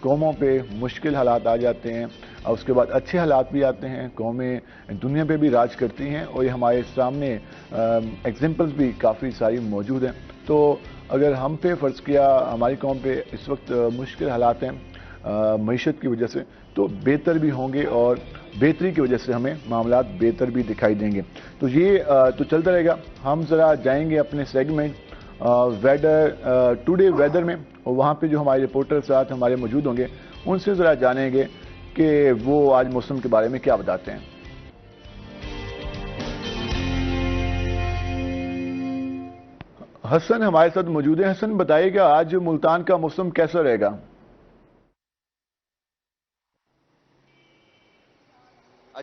قوموں پہ مشکل حالات آ جاتے ہیں اور اس کے بعد اچھے حالات بھی آتے ہیں، قومیں دنیا پہ بھی راج کرتی ہیں اور یہ ہمارے سامنے ایگزامپلز بھی کافی ساری موجود ہیں۔ تو اگر ہم پہ فرض کیا ہماری قوم پہ اس وقت مشکل حالات ہیں معیشت کی وجہ سے، تو بہتر بھی ہوں گے اور بہتری کی وجہ سے ہمیں معاملات بہتر بھی دکھائی دیں گے۔ تو یہ تو چلتا رہے گا۔ ہم ذرا جائیں گے اپنے سیگمنٹ ویدر ٹوڈے ویدر میں، اور وہاں پہ جو ہمارے رپورٹر ساتھ ہمارے موجود ہوں گے ان سے ذرا جانیں گے کہ وہ آج موسم کے بارے میں کیا بتاتے ہیں۔ حسن ہمارے ساتھ موجود ہیں۔ حسن بتائیے گا آج ملتان کا موسم کیسا رہے گا؟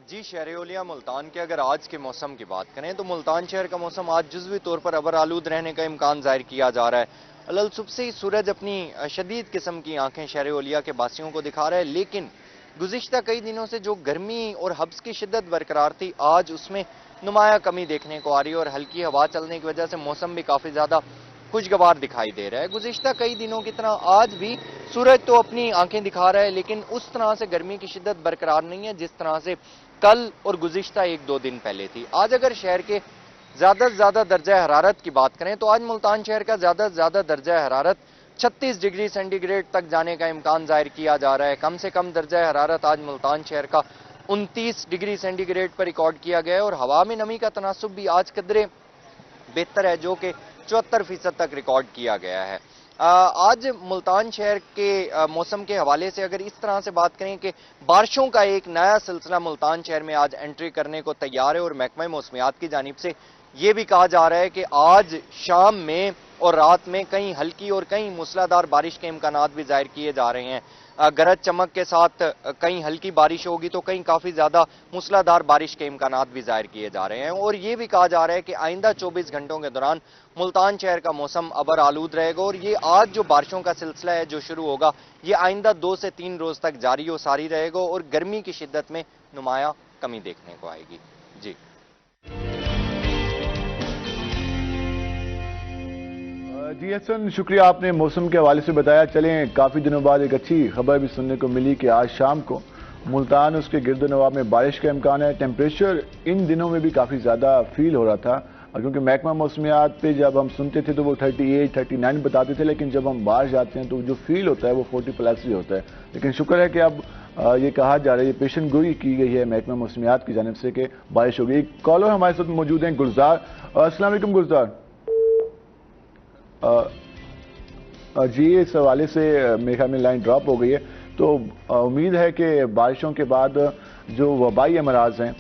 جی شہر اولیا ملتان کے اگر آج کے موسم کی بات کریں تو ملتان شہر کا موسم آج جزوی طور پر ابر آلود رہنے کا امکان ظاہر کیا جا رہا ہے۔ علل صبح سے ہی سورج اپنی شدید قسم کی آنکھیں شہر اولیا کے باسیوں کو دکھا رہا ہے، لیکن گزشتہ کئی دنوں سے جو گرمی اور حبس کی شدت برقرار تھی آج اس میں نمایاں کمی دیکھنے کو آ رہی ہے، اور ہلکی ہوا چلنے کی وجہ سے موسم بھی کافی زیادہ خوشگوار دکھائی دے رہا ہے۔ گزشتہ کئی دنوں کی طرح آج بھی سورج تو اپنی آنکھیں دکھا رہا ہے، لیکن اس طرح سے گرمی کی شدت برقرار نہیں ہے جس طرح سے کل اور گزشتہ ایک دو دن پہلے تھی۔ آج اگر شہر کے زیادہ سے زیادہ درجہ حرارت کی بات کریں تو آج ملتان شہر کا زیادہ سے زیادہ درجہ حرارت 36 ڈگری سینٹی گریڈ تک جانے کا امکان ظاہر کیا جا رہا ہے۔ کم سے کم درجہ حرارت آج ملتان شہر کا 29 ڈگری سینٹی گریڈ پر ریکارڈ کیا گیا ہے، اور ہوا میں نمی کا تناسب بھی آج قدرے بہتر ہے جو کہ 74% تک ریکارڈ کیا گیا ہے۔ آج ملتان شہر کے موسم کے حوالے سے اگر اس طرح سے بات کریں کہ بارشوں کا ایک نیا سلسلہ ملتان شہر میں آج انٹری کرنے کو تیار ہے، اور محکمہ موسمیات کی جانب سے یہ بھی کہا جا رہا ہے کہ آج شام میں اور رات میں کہیں ہلکی اور کہیں موسلادھار بارش کے امکانات بھی ظاہر کیے جا رہے ہیں۔ گرج چمک کے ساتھ کہیں ہلکی بارش ہوگی تو کہیں کافی زیادہ موسلادھار بارش کے امکانات بھی ظاہر کیے جا رہے ہیں، اور یہ بھی کہا جا رہا ہے کہ آئندہ 24 گھنٹوں کے دوران ملتان شہر کا موسم ابر آلود رہے گا، اور یہ آج جو بارشوں کا سلسلہ ہے جو شروع ہوگا یہ آئندہ 2 سے 3 روز تک جاری و ساری رہے گا، اور گرمی کی شدت میں نمایاں کمی دیکھنے کو آئے گی۔ جی جی حسن شکریہ، آپ نے موسم کے حوالے سے بتایا۔ چلیں کافی دنوں بعد ایک اچھی خبر بھی سننے کو ملی کہ آج شام کو ملتان اس کے گرد و نواح میں بارش کا امکان ہے۔ ٹیمپریچر ان دنوں میں بھی کافی زیادہ فیل ہو رہا تھا، کیونکہ محکمہ موسمیات پہ جب ہم سنتے تھے تو وہ 38 39 بتاتے تھے، لیکن جب ہم باہر جاتے ہیں تو جو فیل ہوتا ہے وہ 40+ ہی ہوتا ہے۔ لیکن شکر ہے کہ اب یہ کہا جا رہا ہے، یہ پیشن گوئی کی گئی ہے محکمہ موسمیات کی جانب سے کہ بارش ہوگی۔ ایک کالر ہمارے ساتھ موجود ہیں گلزار۔ السلام علیکم گلزار۔ جی اس حوالے سے میرے خیال میں لائن ڈراپ ہو گئی ہے، تو امید ہے کہ بارشوں کے بعد جو وبائی امراض ہیں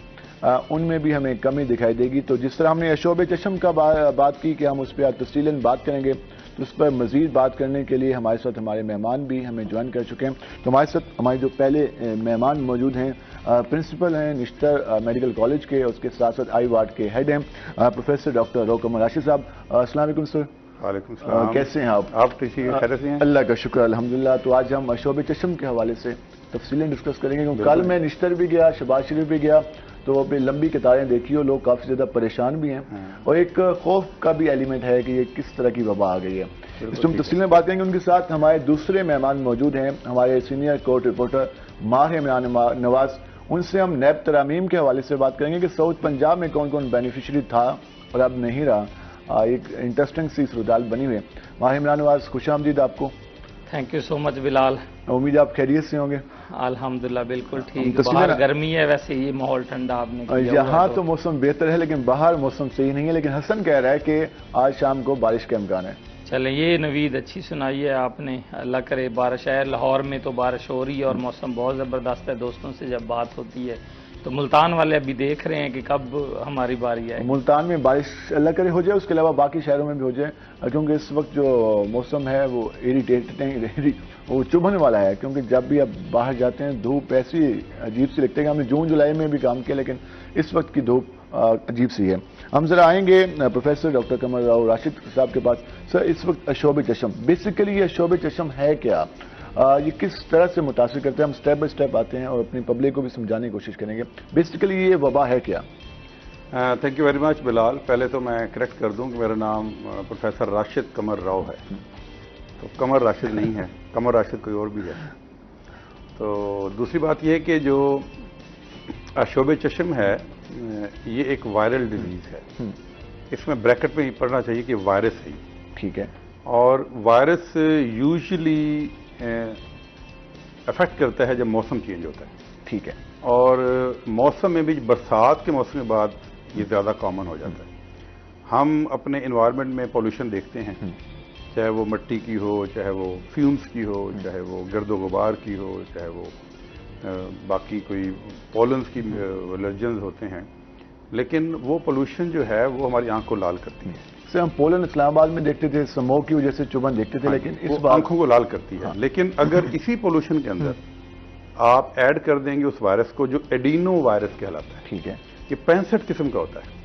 ان میں بھی ہمیں کمی دکھائی دے گی۔ تو جس طرح ہم نے شعبہ چشم کا بات کی کہ ہم اس پہ تفصیلاً بات کریں گے، تو اس پر مزید بات کرنے کے لیے ہمارے ساتھ ہمارے مہمان بھی ہمیں جوائن کر چکے ہیں۔ تو ہمارے ساتھ ہمارے جو پہلے مہمان موجود ہیں پرنسپل ہیں نشتر میڈیکل کالج کے، اس کے ساتھ ساتھ آئی وارڈ کے ہیڈ ہیں پروفیسر ڈاکٹر روکم راشد صاحب۔ السلام علیکم سر۔ وعلیکم السلام۔ کیسے ہیں آپ ٹھیک ہیں؟ خیریت سے ہیں؟ اللہ کا شکر الحمدللہ۔ تو آج ہم شعبہ چشم کے حوالے سے تفصیلیں ڈسکس کریں گے، کیونکہ کل میں نشتر بھی گیا، شہباز شریف بھی گیا، تو پہ لمبی قطاریں دیکھی اور لوگ کافی زیادہ پریشان بھی ہیں، اور ایک خوف کا بھی ایلیمنٹ ہے کہ یہ کس طرح کی وبا آ گئی ہے۔ اس میں ہم تفصیل میں بات کریں گے۔ ان کے ساتھ ہمارے دوسرے مہمان موجود ہیں، ہمارے سینئر کورٹ رپورٹر ماہر عمران نواز۔ ان سے ہم نیب ترامیم کے حوالے سے بات کریں گے کہ ساؤتھ پنجاب میں کون کون بینیفیشری تھا اور اب نہیں رہا۔ ایک انٹرسٹنگ سی صورتحال بنی ہوئی ہے۔ ماہر عمران نواز خوش آمدید آپ کو۔ تھینک یو سو مچ بلال۔ امید آپ خیریت سے ہوں گے؟ الحمدللہ بالکل ٹھیک۔ باہر گرمی ہے، ویسے یہ ماحول ٹھنڈا آپ نے کیا۔ یہاں تو موسم بہتر ہے لیکن باہر موسم صحیح نہیں ہے، لیکن حسن کہہ رہا ہے کہ آج شام کو بارش کا امکان ہے۔ چلیں یہ نوید اچھی سنائی ہے آپ نے، اللہ کرے بارش ہے۔ لاہور میں تو بارش ہو رہی ہے اور موسم بہت زبردست ہے۔ دوستوں سے جب بات ہوتی ہے تو ملتان والے ابھی دیکھ رہے ہیں کہ کب ہماری باری آئے۔ ملتان میں بارش اللہ کرے ہو جائے، اس کے علاوہ باقی شہروں میں بھی ہو جائے، کیونکہ اس وقت جو موسم ہے وہ وہ چبھنے والا ہے، کیونکہ جب بھی آپ باہر جاتے ہیں دھوپ ایسی عجیب سی لگتی ہے کہ ہم نے جون جولائی میں بھی کام کیا، لیکن اس وقت کی دھوپ عجیب سی ہے۔ ہم ذرا آئیں گے پروفیسر ڈاکٹر قمر راؤ راشد صاحب کے پاس۔ سر اس وقت شعبہ چشم، بیسیکلی یہ شعبہ چشم ہے کیا؟ یہ کس طرح سے متاثر کرتے ہیں؟ ہم سٹیپ بائی سٹیپ آتے ہیں اور اپنی پبلک کو بھی سمجھانے کی کوشش کریں گے۔ بیسیکلی یہ وبا ہے کیا؟ تھینک یو ویری مچ بلال۔ پہلے تو میں کریکٹ کر دوں کہ میرا نام پروفیسر راشد قمر راؤ ہے، تو قمر راشد نہیں ہے، قمر راشد کوئی اور بھی ہے۔ تو دوسری بات یہ کہ جو شعب چشم ہے یہ ایک وائرل ڈیزیز ہے. اس میں بریکٹ میں پڑھنا چاہیے کہ وائرس ہے. ٹھیک ہے. اور وائرس یوزلی افیکٹ کرتا ہے جب موسم چینج ہوتا ہے. ٹھیک ہے. اور موسم میں بھی برسات کے موسم کے بعد یہ زیادہ کامن ہو جاتا ہے. ہم اپنے انوائرمنٹ میں پولوشن دیکھتے ہیں, چاہے وہ مٹی کی ہو, چاہے وہ فیومز کی ہو, چاہے وہ گرد و غبار کی ہو, چاہے وہ باقی کوئی پولنز کی الرجنز ہوتے ہیں, لیکن وہ پولوشن جو ہے وہ ہماری آنکھ کو لال کرتی ہے. سر ہم پولن اسلام آباد میں دیکھتے تھے, اسموگ کی وجہ سے چبھن دیکھتے تھے, لیکن اس بار آنکھوں کو لال کرتی ہے. لیکن اگر اسی پولوشن کے اندر آپ ایڈ کر دیں گے اس وائرس کو جو ایڈینو وائرس کہلاتا ہے, ٹھیک ہے, یہ 65 قسم کا ہوتا ہے.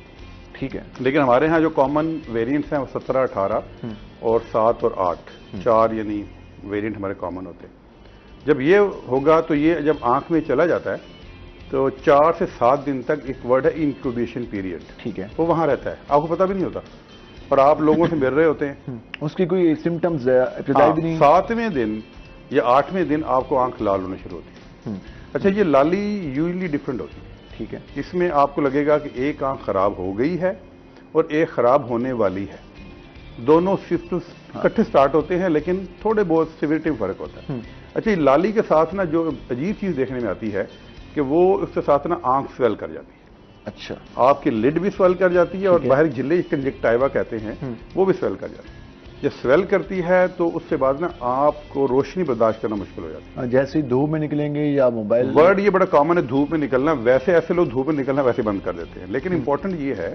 ٹھیک ہے. لیکن لیکن ہمارے ہاں جو کامن ویریئنٹس ہیں وہ 17, 18 اور 7 اور 8, 4 یعنی ویریئنٹ ہمارے کامن ہوتے ہیں. جب یہ ہوگا تو یہ جب آنکھ میں چلا جاتا ہے تو 4 سے 7 دن تک ایک ورڈ ہے انکیوبیشن پیریڈ. ٹھیک ہے. وہ وہاں رہتا ہے, آپ کو پتہ بھی نہیں ہوتا, اور آپ لوگوں سے مل رہے ہوتے ہیں. اس کی کوئی سمٹمز ابتدائی بھی نہیں؟ 7ویں دن یا 8ویں دن آپ کو آنکھ لال ہونا شروع ہوتی ہے. اچھا, یہ لالی یوزلی ڈفرینٹ ہوتی ہے. ٹھیک ہے. اس میں آپ کو لگے گا کہ ایک آنکھ خراب ہو گئی ہے اور ایک خراب ہونے والی ہے. دونوں سسٹمز اکٹھے سٹارٹ ہوتے ہیں, لیکن تھوڑے بہت سیویریٹی میں فرق ہوتا ہے. اچھا, یہ لالی کے ساتھ نا جو عجیب چیز دیکھنے میں آتی ہے کہ وہ اس کے ساتھ نا آنکھ سویل کر جاتی ہے. اچھا. آپ کی لڈ بھی سویل کر جاتی ہے, اور باہر جھلی کنجکٹائیوا کہتے ہیں وہ بھی سویل کر جاتی ہے. جب سویل کرتی ہے تو اس سے بعد نا آپ کو روشنی برداشت کرنا مشکل ہو جاتی ہے. جیسے دھوپ میں نکلیں گے یا موبائل, ورڈ یہ بڑا کامن ہے دھوپ میں نکلنا. ویسے ایسے لوگ دھوپ میں نکلنا ویسے بند کر دیتے ہیں, لیکن امپورٹنٹ یہ ہے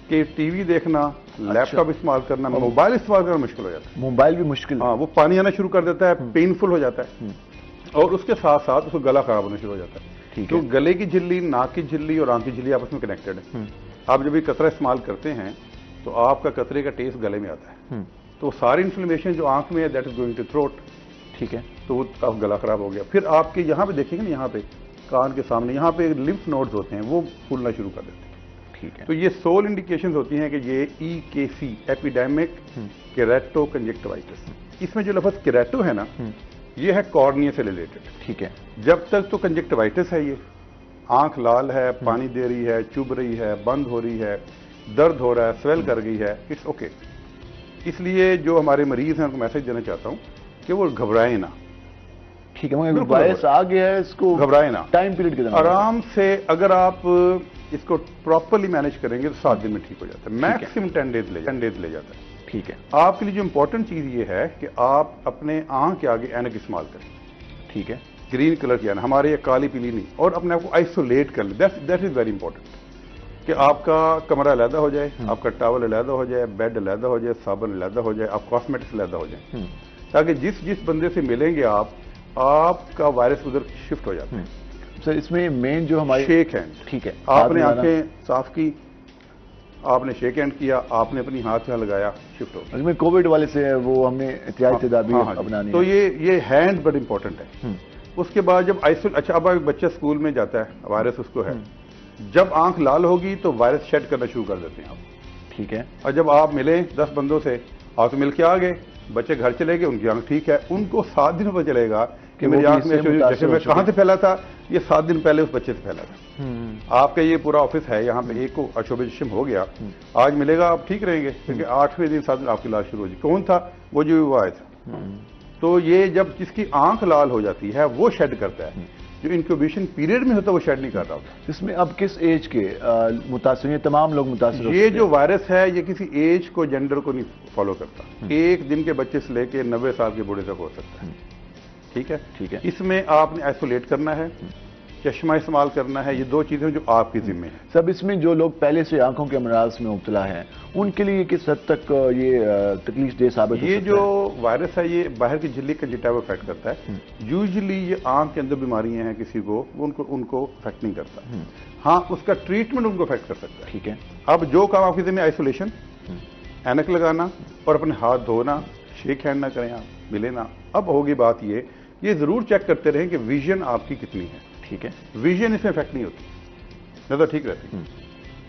کہ ٹی وی دیکھنا, لیپ ٹاپ استعمال کرنا, موبائل استعمال کرنا مشکل ہو جاتا ہے. موبائل بھی مشکل. ہاں, وہ پانی آنا شروع کر دیتا ہے, پینفل ہو جاتا ہے, اور اس کے ساتھ ساتھ اس کو گلا خراب ہونا شروع ہو جاتا ہے. تو گلے کی جھلی, ناک کی جھلی اور آنکھ کی جھلی آپس میں کنیکٹڈ ہے. آپ جب یہ قطرہ استعمال کرتے ہیں تو آپ کا قطرے کا ٹیسٹ گلے میں آتا ہے. تو ساری انفلیمیشن جو آنکھ میں ہے that is going to throat. ٹھیک ہے. تو وہ گلا خراب ہو گیا. پھر آپ کے یہاں پہ دیکھیں گے نا, یہاں پہ کان کے سامنے یہاں پہ لمف نوڈز ہوتے ہیں, وہ پھولنا شروع کر دیتے ہیں. ٹھیک ہے. تو یہ سول انڈیکیشنز ہوتی ہیں کہ یہ EKC ایپیڈیمک کیریٹو کنجکٹیوائٹس. اس میں جو لفظ کیریٹو ہے نا, یہ ہے کارنیا سے ریلیٹڈ. ٹھیک ہے. جب تک تو کنجکٹیوائٹس ہے, یہ آنکھ لال ہے, پانی دے رہی ہے, چبھ رہی ہے, بند ہو رہی ہے, درد ہو رہا ہے, سویل کر گئی ہے, اٹس اوکے. اس لیے جو ہمارے مریض ہیں ان کو میسج دینا چاہتا ہوں کہ وہ گھبرائیں نہ. ٹھیک ہے. مگر وائرس آ گیا ہے, اس کو گھبرائیں نہ, ٹائم پیریڈ کے دوران آرام سے اگر آپ اس کو پراپرلی مینج کریں گے تو 7 دن میں ٹھیک ہو جاتا ہے. میکسیمم 10 ڈیز لے جاتا ہے. ٹھیک ہے. آپ کے لیے جو امپورٹنٹ چیز یہ ہے کہ آپ اپنے آنکھ کے آگے اینک استعمال کریں. ٹھیک ہے. گرین کلر کی اینک, ہمارے یہ کالی پیلی نہیں, اور اپنے آپ کو آئسولیٹ کر لیں. دیٹ از ویری امپورٹنٹ کہ آپ کا کمرہ علیحدہ ہو جائے, آپ کا ٹاول علیحدہ ہو جائے, بیڈ علیحدہ ہو جائے, صابن علیحدہ ہو جائے, آپ کاسمیٹکس علیحدہ ہو جائیں, تاکہ جس بندے سے ملیں گے آپ کا وائرس ادھر شفٹ ہو جاتا ہے. سر اس میں مین جو ہماری شیک ہینڈ. ٹھیک ہے. آپ نے آنکھیں صاف کی, آپ نے شیک ہینڈ کیا, آپ نے اپنی ہاتھ یہاں لگایا, شفٹ ہو. اس میں کووڈ والے سے وہ ہم نے احتیاطی تدابیر اپنانی. تو یہ ہینڈ بڑا امپورٹنٹ ہے. اس کے بعد جب اچھا, اب ایک بچہ اسکول میں جاتا ہے, وائرس اس کو ہے, جب آنکھ لال ہوگی تو وائرس شیڈ کرنا شروع کر دیتے ہیں آپ. ٹھیک ہے. اور جب آپ ملیں 10 بندوں سے, آپ مل کے آ گئے, بچے گھر چلے گئے, ان کی آنکھ ٹھیک ہے, ان کو 7 دن پتہ چلے گا کہ میری آنکھ میں جیسے میں کہاں سے پھیلا تھا, یہ 7 دن پہلے اس بچے سے پھیلا تھا. آپ کا یہ پورا آفس ہے, یہاں پہ ایک کو شعبہ چشم ہو گیا, آج ملے گا آپ ٹھیک رہیں گے, کیونکہ 8ویں دن 7 دن آپ کی علاج شروع ہو جائے. کون تھا وہ جو وہ آیا تھا. تو یہ جب جس کی آنکھ لال ہو جاتی ہے وہ شیڈ کرتا ہے, جو انکیوبیشن پیریڈ میں ہوتا ہے وہ شیڈ نہیں کر رہا ہوتا. اس میں اب کس ایج کے متاثر ہیں؟ تمام لوگ متاثر ہیں. یہ جو وائرس ہے یہ کسی ایج کو, جینڈر کو نہیں فالو کرتا. 1 دن کے بچے سے لے کے 90 سال کے بوڑھے تک ہو سکتا ہے. ٹھیک ہے. ٹھیک ہے. اس میں آپ نے آئسولیٹ کرنا ہے, چشمہ استعمال کرنا ہے. یہ 2 چیزیں جو آپ کی ذمہ ہیں. سب اس میں جو لوگ پہلے سے آنکھوں کے امراض میں مبتلا ہیں ان کے لیے کس حد تک یہ تکلیف دہ ثابت ہو سکتا ہے؟ یہ جو وائرس ہے یہ باہر کی جھلی کنجکٹیوا افیکٹ کرتا ہے. یوزلی یہ آنکھ کے اندر بیماریاں ہیں کسی کو, وہ ان کو افیکٹ نہیں کرتا. ہاں, اس کا ٹریٹمنٹ ان کو افیکٹ کر سکتا ہے. ٹھیک ہے. اب جو کام آپ کی ذمہ, آئسولیشن, اینک لگانا اور اپنے ہاتھ دھونا, شیک ہینڈ نہ کریں, آپ ملے نہ. اب ہوگی بات یہ ضرور چیک کرتے رہیں کہ ویژن آپ کی کتنی ہے. ٹھیک ہے. ویژن اس میں افیکٹ نہیں ہوتی, نظر ٹھیک رہتی.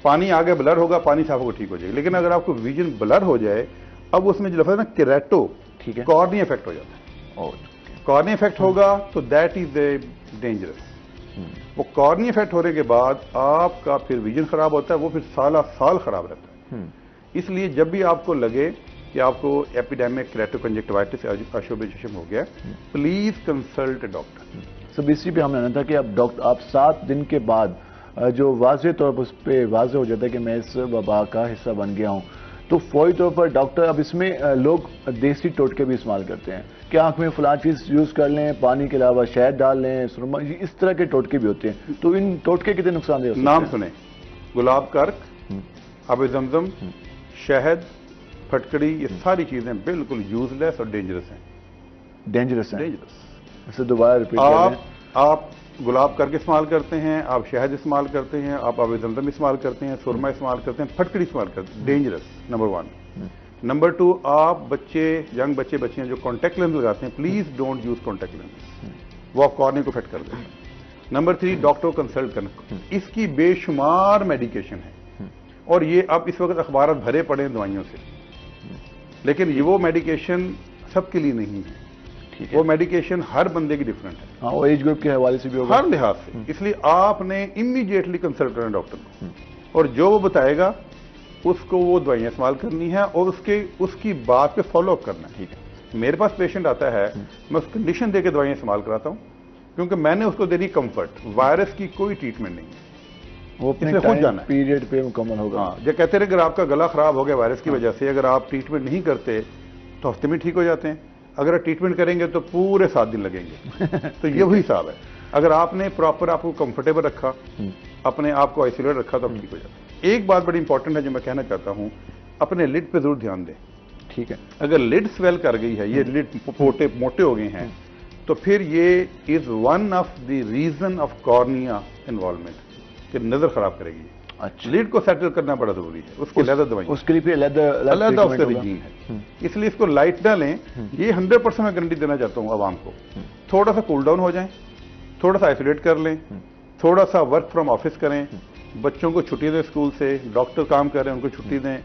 پانی آگے بلر ہوگا, پانی صاف ہوگا, ٹھیک ہو جائے گا. لیکن اگر آپ کو ویژن بلر ہو جائے, اب اس میں جو لفظ ہے نا کیریٹو, ٹھیک ہے, کارنیا افیکٹ ہو جاتا ہے. کارنی افیکٹ ہوگا تو دیٹ از اے ڈینجرس. وہ کارنی افیکٹ ہونے کے بعد آپ کا پھر ویژن خراب ہوتا ہے, وہ پھر سالہ سال خراب رہتا ہے. اس لیے جب بھی آپ کو لگے کہ آپ کو ایپیڈیمک کریٹو کنجکٹیوائٹس آشوب چشم ہو گیا, پلیز کنسلٹ ڈاکٹر. سب اسی پہ ہم نے تھا کہ اب ڈاکٹر آپ 7 دن کے بعد جو واضح طور پر اس پہ واضح ہو جاتا ہے کہ میں اس وبا کا حصہ بن گیا ہوں, تو فوری طور پر ڈاکٹر اب اس میں لوگ دیسی ٹوٹکے بھی استعمال کرتے ہیں کہ آنکھ میں فلاں چیز یوز کر لیں, پانی کے علاوہ شہد ڈال لیں, سرما, اس طرح کے ٹوٹکے بھی ہوتے ہیں. تو ان ٹوٹکے کتنے نقصان دہ ہوتے ہیں؟ نام سنیں, گلاب کرک, آب زمزم, شہد, پھٹکڑی, یہ ساری چیزیں بالکل یوز لیس اور ڈینجرس ہیں. ڈینجرس ہیں, ڈینجرس. اسے دوبارہ ریپیٹ کر لیں. آپ گلاب کرک استعمال کرتے ہیں, آپ شہد استعمال کرتے ہیں, آپ آب زمزم استعمال کرتے ہیں, سرما استعمال کرتے ہیں, پھٹکڑی استعمال کرتے ہیں, ڈینجرس. نمبر 1. نمبر 2, آپ بچے, ینگ بچیاں جو کانٹیکٹ لینس لگاتے ہیں, please don't use contact lens, وہ آپ کارنی کو افیکٹ کر دیں. نمبر 3, ڈاکٹر کو کنسلٹ کرنا. اس کی بے شمار میڈیکیشن ہے, اور یہ اب اس وقت اخبارات بھرے پڑے ہیں دوائیوں سے, لیکن یہ وہ میڈیکیشن سب کے لیے نہیں ہے. وہ میڈیکیشن ہر بندے کی ڈفرینٹ ہے. ہاں, وہ ایج گروپ کے حوالے سے بھی ہوگا, ہر لحاظ سے. اس لیے آپ نے امیڈیٹلی کنسلٹ کرنا ڈاکٹر کو, اور جو وہ بتائے گا اس کو وہ دوائیاں استعمال کرنی ہے, اور اس کی بات پہ فالو اپ کرنا ہے. ٹھیک ہے, میرے پاس پیشنٹ آتا ہے, میں اس کنڈیشن دے کے دوائیاں استعمال کراتا ہوں, کیونکہ میں نے اس کو دینی کمفرٹ. وائرس کی کوئی ٹریٹمنٹ نہیں ہے, وہ اپنے پیریڈ پہ مکمل ہوگا. ہاں, جو کہتے رہے اگر آپ کا گلا خراب ہو گیا وائرس کی وجہ سے, اگر آپ ٹریٹمنٹ نہیں کرتے تو ہفتے میں ٹھیک ہو جاتے ہیں. اگر آپ ٹریٹمنٹ کریں گے تو پورے 7 دن لگیں گے. تو یہ وہی حساب ہے. اگر آپ نے پراپر آپ کو کمفرٹیبل رکھا, اپنے آپ کو آئسولیٹ رکھا, تو ٹھیک ہو جاتا ہے. ایک بات بڑی امپورٹنٹ ہے جو میں کہنا چاہتا ہوں, اپنے لڈ پہ ضرور دھیان دیں. ٹھیک ہے, اگر لڈ سویل کر گئی ہے, یہ لڈ موٹے ہو گئے ہیں, تو پھر یہ is one of the reason of cornea involvement, کہ نظر خراب کرے گی. لیڈ کو سیٹل کرنا بڑا ضروری ہے. اس کی علیحدہ دوائیں, اس کے لیے علیحدہ اس کا رجیم ہے. اس لیے اس کو لائٹ نہ لیں. یہ 100% میں گارنٹی دینا چاہتا ہوں عوام کو. تھوڑا سا کول ڈاؤن ہو جائیں, تھوڑا سا آئسولیٹ کر لیں, تھوڑا سا ورک فرام آفس کریں, بچوں کو چھٹی دیں اسکول سے, ڈاکٹر کام کر رہے ہیں ان کو چھٹی دیں,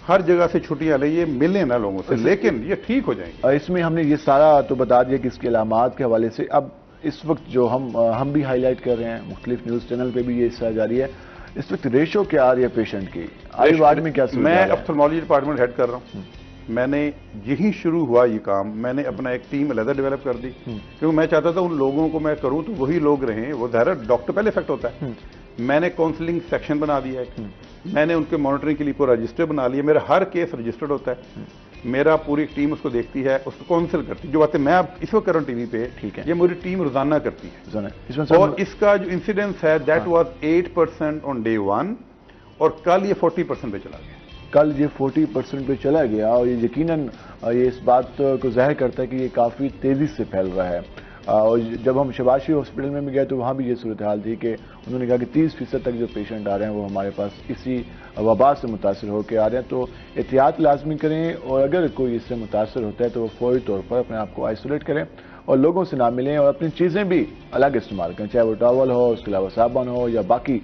ہر جگہ سے چھٹیاں لیں, یہ ملیں نا لوگوں سے, لیکن یہ ٹھیک ہو جائیں گے. اس میں ہم نے یہ سارا تو بتا دیا کہ اس کے علامات کے حوالے سے. اب اس وقت جو ہم بھی ہائی لائٹ کر رہے ہیں, مختلف نیوز چینل پہ بھی یہ حصہ جاری ہے, اس وقت ریشو کیا آ رہی ہے پیشنٹ کی, آئی وارڈ میں کیا صورت حال ہے؟ میں اپتھلمالوجی ڈپارٹمنٹ ہیڈ کر رہا ہوں. میں نے یہی شروع ہوا یہ کام, میں نے اپنا ایک ٹیم علیحدہ ڈیولپ کر دی, کیونکہ میں چاہتا تھا ان لوگوں کو میں کروں تو وہی لوگ رہیں. وہ ظاہر ڈاکٹر پہلے افیکٹ ہوتا ہے. میں نے کاؤنسلنگ سیکشن بنا دیا ہے, میں نے ان کے مانیٹرنگ کے لیے پورا رجسٹر بنا لیا. میرا ہر کیس رجسٹرڈ ہوتا ہے, میرا پوری ٹیم اس کو دیکھتی ہے, اس کو کاؤنسل کرتی ہے. جو باتیں میں اب اس وقت کر رہا ہوں ٹی وی پہ, ٹھیک ہے, یہ میری ٹیم روزانہ کرتی ہے. اور اس کا جو انسیڈنس ہے دیٹ واز 8% آن ڈے 1, اور کل یہ 40% پہ چلا گیا. کل یہ 40% پہ چلا گیا, اور یہ یقیناً یہ اس بات کو ظاہر کرتا ہے کہ یہ کافی تیزی سے پھیل رہا ہے. اور جب ہم شباشی ہاسپٹل میں بھی گئے تو وہاں بھی یہ صورتحال تھی کہ انہوں نے کہا کہ 30% تک جو پیشنٹ آ رہے ہیں وہ ہمارے پاس اسی وبا سے متاثر ہو کے آ رہے ہیں. تو احتیاط لازمی کریں, اور اگر کوئی اس سے متاثر ہوتا ہے تو وہ فوری طور پر اپنے آپ کو آئسولیٹ کریں, اور لوگوں سے نہ ملیں, اور اپنی چیزیں بھی الگ استعمال کریں, چاہے وہ ٹاول ہو, اس کے علاوہ صابن ہو, یا باقی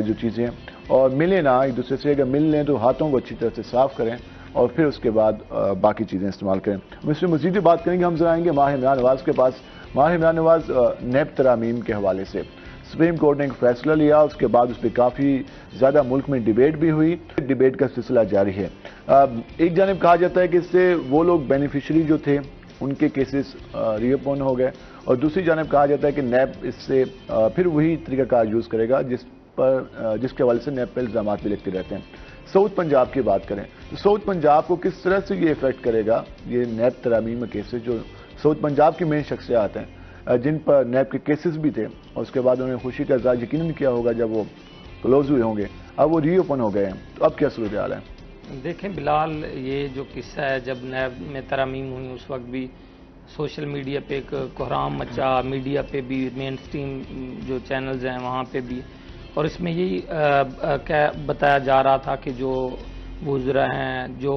جو چیزیں, اور ملیں نہ ایک دوسرے سے. اگر مل لیں تو ہاتھوں کو اچھی طرح سے صاف کریں, اور پھر اس کے بعد باقی چیزیں استعمال کریں. ہم اس میں مزید بات کریں گے. ہم ذرا آئیں گے ماہ عمران نواز کے پاس. ماہ عمران نواز نیب ترامیم کے حوالے سے سپریم کورٹ نے ایک فیصلہ لیا, اس کے بعد اس پہ کافی زیادہ ملک میں ڈیبیٹ بھی ہوئی. ڈیبیٹ کا سلسلہ جاری ہے. ایک جانب کہا جاتا ہے کہ اس سے وہ لوگ بینیفیشری جو تھے ان کے کیسز ری اوپن ہو گئے, اور دوسری جانب کہا جاتا ہے کہ نیب اس سے پھر وہی طریقہ کار یوز کرے گا جس کے حوالے سے نیب پہ الزامات بھی لکھتے رہتے ہیں. ساؤتھ پنجاب کی بات کریں تو ساؤتھ پنجاب کو کس طرح سے یہ افیکٹ کرے گا, یہ نیب ترامیم کیسز جو ساؤتھ پنجاب کی مین شخصیات ہیں جن پر نیب کے کیسز بھی تھے, اور اس کے بعد انہوں نے خوشی کا اظہار یقیناً کیا ہوگا جب وہ کلوز ہوئے ہوں گے, اب وہ ری اوپن ہو گئے ہیں, تو اب کیا صورتحال ہے؟ دیکھیں بلال, یہ جو قصہ ہے جب نیب میں ترامیم ہوئی اس وقت بھی سوشل میڈیا پہ ایک کوہرام مچا, میڈیا پہ بھی, مین اسٹریم جو چینلز ہیں وہاں پہ بھی, اور اس میں یہی بتایا جا رہا تھا کہ جو وزراء ہیں, جو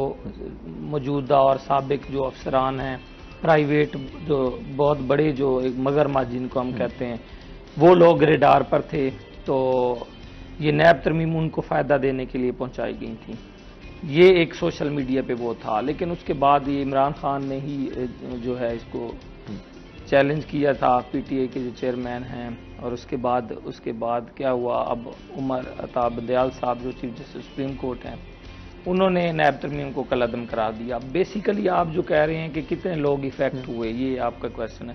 موجودہ اور سابق جو افسران ہیں, پرائیویٹ جو بہت بڑے جو ایک مگرمچھ جن کو ہم کہتے ہیں, وہ لوگ ریڈار پر تھے, تو یہ نیب ترمیم ان کو فائدہ دینے کے لیے پہنچائی گئی تھی. یہ ایک سوشل میڈیا پہ وہ تھا, لیکن اس کے بعد یہ عمران خان نے ہی جو ہے اس کو چیلنج کیا تھا پی ٹی اے کے جو چیئرمین ہیں، اور اس کے بعد کیا ہوا، اب عمر عطا بندیال صاحب جو چیف جسٹس سپریم کورٹ ہیں، انہوں نے نیب ترمیم کو کالعدم قرار دیا۔ بیسیکلی آپ جو کہہ رہے ہیں کہ کتنے لوگ ایفیکٹ ہوئے، یہ آپ کا کویشچن ہے۔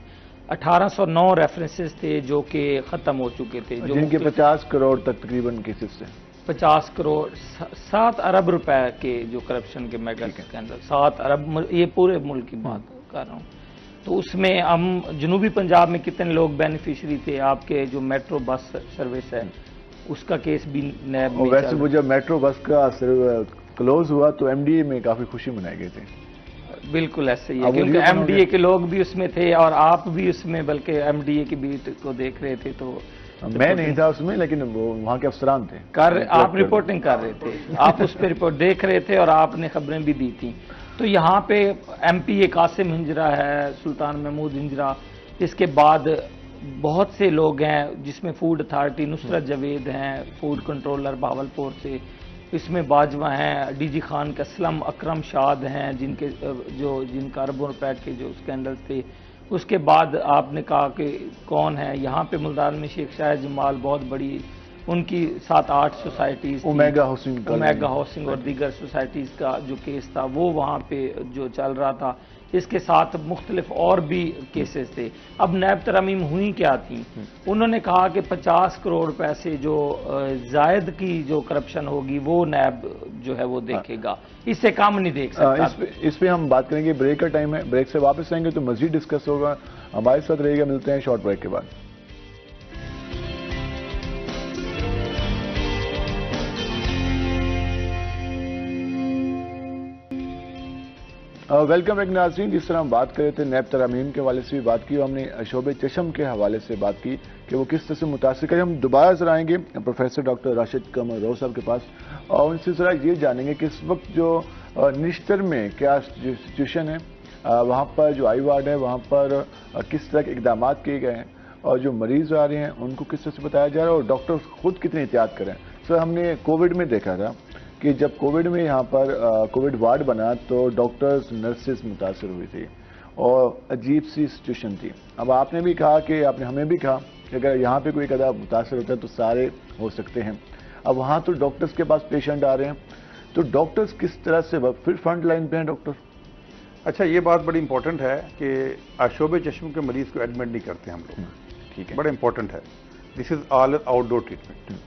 1809 ریفرنسز تھے جو کہ ختم ہو چکے تھے، جن کے 50 کروڑ تک تقریباً کیسز تھے، 50 کروڑ 7 ارب روپے کے جو کرپشن کے میگا اسکینڈل، 7 ارب، یہ پورے ملک کی بات کر رہا ہوں۔ تو اس میں ہم جنوبی پنجاب میں کتنے لوگ بینیفیشری تھے، آپ کے جو میٹرو بس سروس ہے اس کا کیس بھی نیب میں، ویسے وہ جب میٹرو بس کا کلوز ہوا تو ایم ڈی اے میں کافی خوشی منائی گئی تھی۔ بالکل ایسے ہی ہے، کیونکہ ایم ڈی اے کے لوگ بھی اس میں تھے اور آپ بھی اس میں، بلکہ ایم ڈی اے کی بیٹ کو دیکھ رہے تھے، تو میں نہیں تھا اس میں، لیکن وہاں کے افسران تھے، آپ رپورٹنگ کر رہے تھے، آپ اس پہ رپورٹ دیکھ رہے تھے اور آپ نے خبریں بھی دی تھیں۔ تو یہاں پہ ایم پی اے قاسم ہنجرا ہے، سلطان محمود ہنجرا، اس کے بعد بہت سے لوگ ہیں جس میں فوڈ اتھارٹی نصرت جاوید ہیں، فوڈ کنٹرولر بہاولپور سے، اس میں باجوہ ہیں، ڈی جی خان کا اسلم، اکرم شاد ہیں جن کا اربوں روپے کے جو اسکینڈلز تھے۔ اس کے بعد آپ نے کہا کہ کون ہے یہاں پہ ملتان میں شیخ شاہد جمال، بہت بڑی ان کی 7-8 سوسائٹیز، اومیگا ہاؤسنگ اور دیگر سوسائٹیز کا جو کیس تھا وہ وہاں پہ جو چل رہا تھا۔ اس کے ساتھ مختلف اور بھی کیسز تھے۔ اب نیب ترامیم ہوئی کیا تھیں؟ انہوں نے کہا کہ 50 کروڑ پیسے جو زائد کی جو کرپشن ہوگی وہ نیب جو ہے وہ دیکھے گا، اس سے کام نہیں دیکھ سکتا۔ اس پہ ہم بات کریں گے، بریک کا ٹائم ہے، بریک سے واپس آئیں گے تو مزید ڈسکس ہوگا۔ ہمارے ساتھ رہے گا، ملتے ہیں شارٹ بریک کے بعد۔ ویلکم بیک ناظرین، جس طرح ہم بات کر رہے تھے نیب ترامیم کے حوالے سے بھی بات کی، اور ہم نے شعبہ چشم کے حوالے سے بات کی کہ وہ کس طرح سے متاثر کرے۔ ہم دوبارہ ذرا آئیں گے پروفیسر ڈاکٹر راشد قمر رو صاحب کے پاس، اور ان سے ذرا یہ جانیں گے کہ اس وقت جو نشتر میں کیا سچویشن ہے، وہاں پر جو آئی وارڈ ہے وہاں پر کس طرح کے اقدامات کیے گئے ہیں، اور جو مریض آ رہے ہیں ان کو کس طرح سے بتایا جا رہا ہے، اور ڈاکٹر خود کتنی احتیاط کریں۔ سر، ہم نے کووڈ میں دیکھا تھا کہ جب کووڈ میں یہاں پر کووڈ وارڈ بنا تو ڈاکٹرز نرسز متاثر ہوئی تھی اور عجیب سی سچویشن تھی۔ اب آپ نے بھی کہا کہ آپ نے ہمیں بھی کہا کہ اگر یہاں پہ کوئی قدر متاثر ہوتا ہے تو سارے ہو سکتے ہیں۔ اب وہاں تو ڈاکٹرز کے پاس پیشنٹ آ رہے ہیں، تو ڈاکٹرز کس طرح سے پھر فرنٹ لائن پہ ہیں ڈاکٹر؟ اچھا، یہ بات بڑی امپورٹنٹ ہے کہ شعبہ چشم کے مریض کو ایڈمٹ نہیں کرتے ہم لوگ، ٹھیک ہے، بڑا امپورٹنٹ ہے۔ دس از آل آؤٹ ڈور ٹریٹمنٹ۔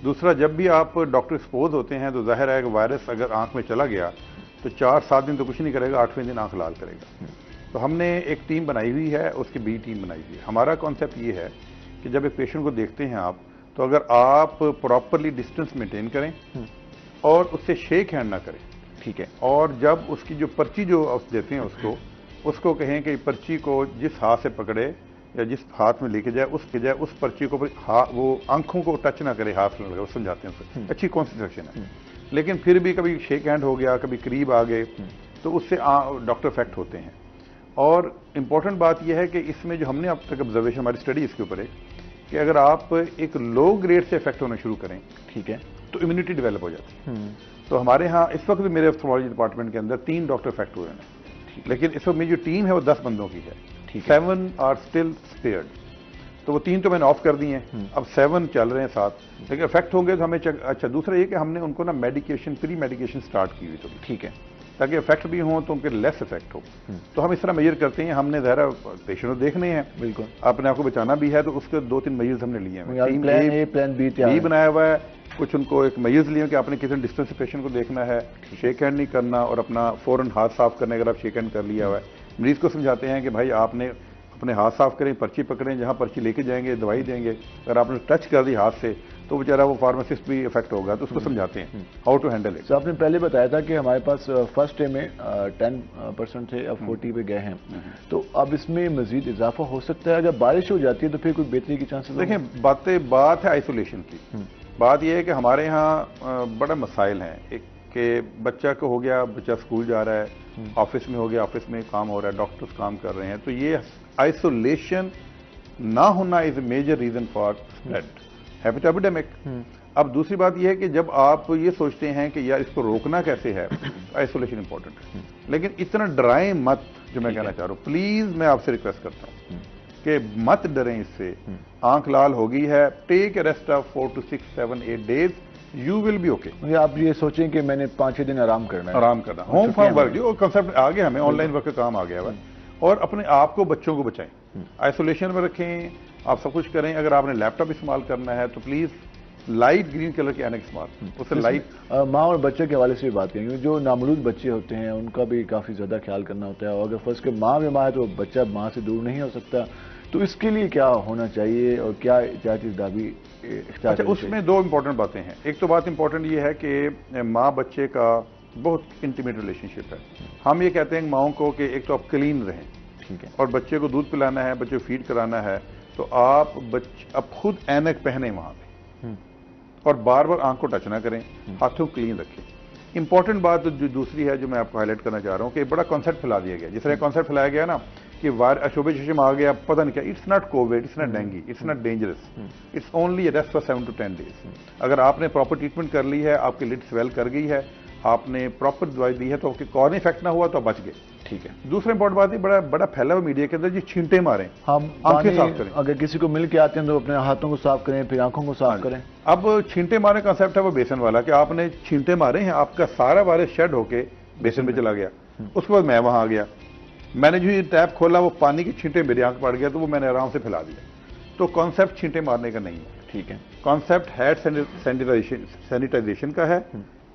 دوسرا، جب بھی آپ ڈاکٹر ایکسپوز ہوتے ہیں تو ظاہر ہے کہ وائرس اگر آنکھ میں چلا گیا تو 4-7 دن تو کچھ نہیں کرے گا، 8ویں دن آنکھ لال کرے گا۔ تو ہم نے ایک ٹیم بنائی ہوئی ہے، اس کی بی ٹیم بنائی ہوئی ہے۔ ہمارا کانسیپٹ یہ ہے کہ جب ایک پیشنٹ کو دیکھتے ہیں آپ، تو اگر آپ پراپرلی ڈسٹینس مینٹین کریں اور اس سے شیک ہینڈ نہ کریں، ٹھیک ہے، اور جب اس کی جو پرچی جو دیتے ہیں اس کو کہیں کہ پرچی کو جس ہاتھ سے پکڑے یا جس ہاتھ میں لے کے جائے اس پرچی کو وہ آنکھوں کو ٹچ نہ کرے، ہاتھ میں لگے، وہ سمجھاتے ہیں اسے، اچھی کانسنٹریشن ہے۔ لیکن پھر بھی کبھی شیک ہینڈ ہو گیا، کبھی قریب آ گئے تو اس سے ڈاکٹر افیکٹ ہوتے ہیں۔ اور امپورٹنٹ بات یہ ہے کہ اس میں جو ہم نے اب تک آبزرویشن، ہماری اسٹڈی اس کے اوپر ہے کہ اگر آپ ایک لو گریڈ سے افیکٹ ہونا شروع کریں، ٹھیک ہے، تو امیونٹی ڈیولپ ہو جاتی ہے۔ تو ہمارے ہاں اس وقت میرے آپتھالمولوجی ڈپارٹمنٹ کے اندر 3 ڈاکٹر افیکٹ ہوئے ہیں، لیکن اس وقت میری جو ٹیم ہے وہ 10 بندوں کی ہے، 7 آر اسٹل اسپیئرڈ۔ تو وہ 3 تو میں نے آف کر دی ہیں، اب 7 چل رہے ہیں ساتھ، لیکن افیکٹ ہوں گے تو ہمیں اچھا دوسرا یہ کہ ہم نے ان کو نا میڈیکیشن، پری میڈیکیشن سٹارٹ کی ہوئی، تو ٹھیک ہے، تاکہ افیکٹ بھی ہوں تو ان کے لیس افیکٹ ہو۔ تو ہم اس طرح میجر کرتے ہیں، ہم نے ظاہر پیشنٹ کو دیکھنے ہیں، بالکل اپنے آپ کو بچانا بھی ہے، تو اس کے 2-3 میجرز ہم نے لیے ہیں، پلان بی بنایا ہوا ہے، کچھ ان کو ایک میجرز لیے کہ آپ نے کتنے ڈسٹینس سے پیشنٹ کو دیکھنا ہے، شیک ہینڈ نہیں کرنا، اور اپنا فوراً ہاتھ صاف کرنے، اگر آپ شیک ہینڈ کر لیا ہوا ہے، مریض کو سمجھاتے ہیں کہ بھائی آپ نے اپنے ہاتھ صاف کریں، پرچی پکڑیں، جہاں پرچی لے کے جائیں گے دوائی دیں گے، اگر آپ نے ٹچ کر دی ہاتھ سے تو بیچارہ وہ فارماسسٹ بھی افیکٹ ہوگا، تو اس کو سمجھاتے ہیں ہاؤ ٹو ہینڈل اٹ۔ سر، آپ نے پہلے بتایا تھا کہ ہمارے پاس فرسٹ ڈے میں 10% تھے، اب 40 پہ گئے ہیں، تو اب اس میں مزید اضافہ ہو سکتا ہے؟ اگر بارش ہو جاتی ہے تو پھر کوئی بہتری کی چانسز؟ دیکھیں، بات ہے آئسولیشن کی۔ بات یہ ہے کہ ہمارے ہاں بڑا مسائل ہیں، ایک کہ بچہ کو ہو گیا، بچہ اسکول جا رہا ہے، آفس میں ہو گیا، آفس میں کام ہو رہا ہے، ڈاکٹرز کام کر رہے ہیں، تو یہ آئسولیشن نہ ہونا is a major reason for spread epidemic. اب دوسری بات یہ ہے کہ جب آپ یہ سوچتے ہیں کہ یار اس کو روکنا کیسے ہے، آئسولیشن امپورٹنٹ ہے، لیکن اتنا ڈرائیں مت جو میں کہنا چاہ رہا ہوں. پلیز میں آپ سے ریکویسٹ کرتا ہوں کہ مت ڈریں اس سے. آنکھ لال ہو گئی ہے, take a rest of 4 to 6, 7, 8 days, you will be okay. آپ یہ سوچیں کہ میں نے 5-6 دن آرام کرنا ہے, آرام کرنا. ہوم فرام ورک جو کنسپٹ آ گیا, ہمیں آن لائن ورک کا کام آ گیا ہے, اور اپنے آپ کو بچوں کو بچائیں, آئسولیشن میں رکھیں, آپ سب کچھ کریں. اگر آپ نے لیپ ٹاپ استعمال کرنا ہے تو پلیز لائٹ گرین کلر کے اینک استعمال, اس سے لائٹ. ماں اور بچے کے حوالے سے بھی بات کریں گے. جو نامولود بچے ہوتے ہیں ان کا بھی کافی زیادہ خیال کرنا ہوتا ہے, اور اگر فرض کہ ماں بیمار ہے تو بچہ ماں سے دور نہیں ہو سکتا, تو اس کے لیے کیا ہونا چاہیے اور کیا احتیاطی تدابیر اختیار کرنی چاہیے؟ اس میں 2 امپورٹنٹ باتیں ہیں. ایک تو بات امپورٹنٹ یہ ہے کہ ماں بچے کا بہت انٹیمیٹ ریلیشن شپ ہے. ہم یہ کہتے ہیں ماؤں کو کہ ایک تو آپ کلین رہیں, ٹھیک ہے, اور بچے کو دودھ پلانا ہے, بچے کو فیڈ کرانا ہے, تو آپ اب خود اینک پہنیں وہاں پہ, اور بار بار آنکھ کو ٹچ نہ کریں, ہاتھوں کو کلین رکھیں. امپورٹنٹ بات جو دوسری ہے جو میں آپ کو ہائی لائٹ کرنا چاہ رہا ہوں کہ بڑا کانسیپٹ پھیلا دیا گیا. جس طرح کانسیپٹ پھیلایا گیا نا کہ اشوب چشم آ گیا, پتہ نہیں کیا. It's not Covid, it's not dengue, it's not dangerous, it's only rest for 7 to 10 days. اگر آپ نے پراپر ٹریٹمنٹ کر لی ہے, آپ کی لڈ سویل کر گئی ہے, آپ نے پراپر دوائی دی ہے, تو آپ کے کارن افیکٹ نہ ہوا تو آپ بچ گئے. ٹھیک ہے. دوسرا امپورٹنٹ بات ہے, بڑا پھیلا ہوا میڈیا کے اندر, جی چھینٹے ماریں, ہم آنکھیں صاف کریں. اگر کسی کو مل کے آتے ہیں تو اپنے ہاتھوں کو صاف کریں, پھر آنکھوں کو صاف کریں. اب چھینٹے مارے کانسیپٹ ہے وہ بیسن والا, کہ آپ نے چھینٹے مارے ہیں, آپ کا سارا وائرس شیڈ ہو کے بیسن میں چلا گیا. اس کے بعد میں وہاں آ گیا, میں نے جو یہ ٹیپ کھولا وہ پانی کی چھینٹے میری آنکھ پڑ گیا, تو وہ میں نے آرام سے پھیلا دیا. تو کانسیپٹ چھینٹے مارنے کا نہیں ہے. ٹھیک ہے. کانسیپٹ ہینڈ سینیٹائزیشن کا ہے,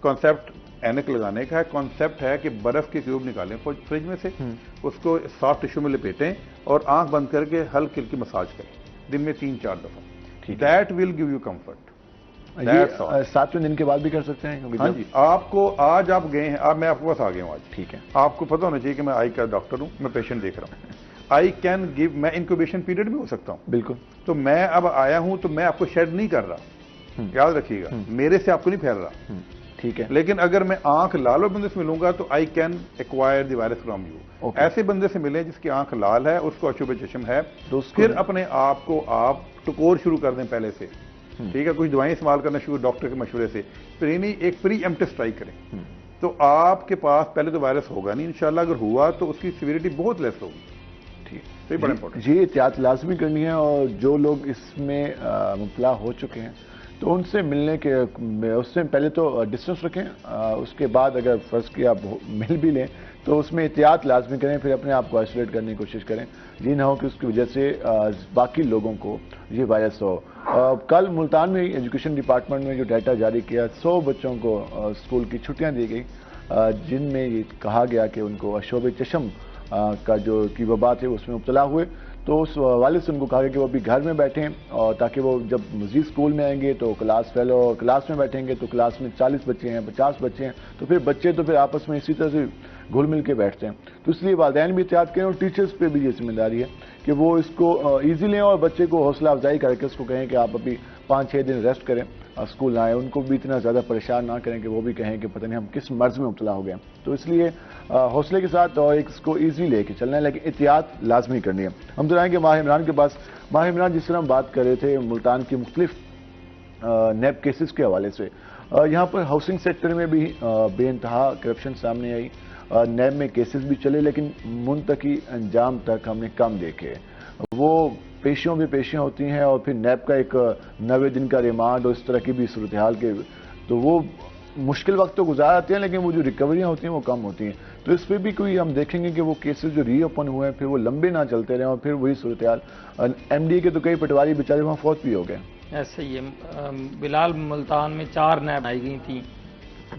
کانسیپٹ اینک لگانے کا ہے, کانسیپٹ ہے کہ برف کے کیوب نکالیں فریج میں سے, اس کو سافٹ ٹشو میں لپیٹیں اور آنکھ بند کر کے ہلکی ہلکی مساج کریں دن میں 3-4 دفعہ. That will give you comfort. 7ویں دن کے بعد بھی کر سکتے ہیں؟ ہاں جی. آپ کو آج آپ گئے ہیں, میں آپ کے پاس آ گیا ہوں آج. ٹھیک ہے. آپ کو پتہ ہونا چاہیے کہ میں آئی کا ڈاکٹر ہوں, میں پیشنٹ دیکھ رہا ہوں. آئی کین گیو, میں انکوبیشن پیریڈ بھی ہو سکتا ہوں. بالکل. تو میں اب آیا ہوں تو میں آپ کو شیڈ نہیں کر رہا, یاد رکھیے گا, میرے سے آپ کو نہیں پھیل رہا. ٹھیک ہے. لیکن اگر میں آنکھ لال اور بندے سے ملوں گا تو I can acquire the virus from you. ایسے بندے سے ملیں جس کی آنکھ لال ہے, اس کو اشوب چشم ہے, پھر اپنے آپ کو آپ ٹکور شروع کر دیں پہلے سے. ٹھیک ہے. کچھ دوائیں استعمال کرنا شروع ڈاکٹر کے مشورے سے, پھر ایک پری ایمپٹیو اسٹرائک کریں, تو آپ کے پاس پہلے تو وائرس ہوگا نہیں انشاءاللہ. اگر ہوا تو اس کی سیویریٹی بہت لیس ہوگی. ٹھیک ہے. تو یہ بڑا امپورٹنٹ. جی, احتیاط لازمی کرنی ہے, اور جو لوگ اس میں مبتلا ہو چکے ہیں تو ان سے ملنے کے اس سے پہلے تو ڈسٹنس رکھیں, اس کے بعد اگر فرض کیا آپ مل بھی لیں تو اس میں احتیاط لازمی کریں, پھر اپنے آپ کو آئسولیٹ کرنے کی کوشش کریں, یہ نہ ہو کہ اس کی وجہ سے باقی لوگوں کو یہ وائرس ہو. کل ملتان میں ایجوکیشن ڈپارٹمنٹ میں جو ڈیٹا جاری کیا, 100 بچوں کو اسکول کی چھٹیاں دی گئی, جن میں یہ کہا گیا کہ ان کو اشوب چشم کا جو کی وبا تھے اس میں مبتلا ہوئے. تو اس والد سے ان کو کہا گیا کہ وہ ابھی گھر میں بیٹھیں, اور تاکہ وہ جب مزید اسکول میں آئیں گے تو کلاس فیلو, کلاس میں بیٹھیں گے تو کلاس میں 40 بچے ہیں, 50 بچے ہیں, تو پھر بچے تو پھر آپس میں اسی طرح سے گھل مل کے بیٹھتے ہیں. تو اس لیے والدین بھی احتیاط کریں, اور ٹیچرز پہ بھی یہ ذمہ داری ہے کہ وہ اس کو ایزی لیں, اور بچے کو حوصلہ افزائی کر کے اس کو کہیں کہ آپ ابھی 5-6 دن ریسٹ کریں, اسکول نہ آئیں. ان کو بھی اتنا زیادہ پریشان نہ کریں کہ وہ بھی کہیں کہ پتہ نہیں ہم کس مرض میں مبتلا ہو گئے. تو اس لیے حوصلے کے ساتھ اور اس کو ایزی لے کے چلنا ہے, لیکن احتیاط لازمی کرنی ہے. ہم تو آئیں گے ماہ عمران کے پاس. ماہ عمران, جس طرح ہم بات کر رہے تھے ملتان کی مختلف نیب کیسز کے حوالے سے, یہاں پر ہاؤسنگ سیکٹر میں بھی بے انتہا کرپشن سامنے آئی. نیب میں کیسز بھی چلے لیکن منتقی انجام تک ہم نے کم دیکھے. وہ پیشیوں بھی پیشیاں ہوتی ہیں, اور پھر نیب کا ایک 90 دن کا ریمانڈ اور اس طرح کی بھی صورتحال کے, تو وہ مشکل وقت تو گزار آتے ہیں لیکن وہ جو ریکوریاں ہوتی ہیں وہ کم ہوتی ہیں. تو اس پہ بھی کوئی ہم دیکھیں گے کہ وہ کیسز جو ری اوپن ہوئے ہیں پھر وہ لمبے نہ چلتے رہیں, اور پھر وہی صورتحال. ایم ڈی کے تو کئی پٹواری بیچارے وہاں فوت بھی ہو گئے. ایسے ہی بلال, ملتان میں 4 نیب آئی گئی تھیں.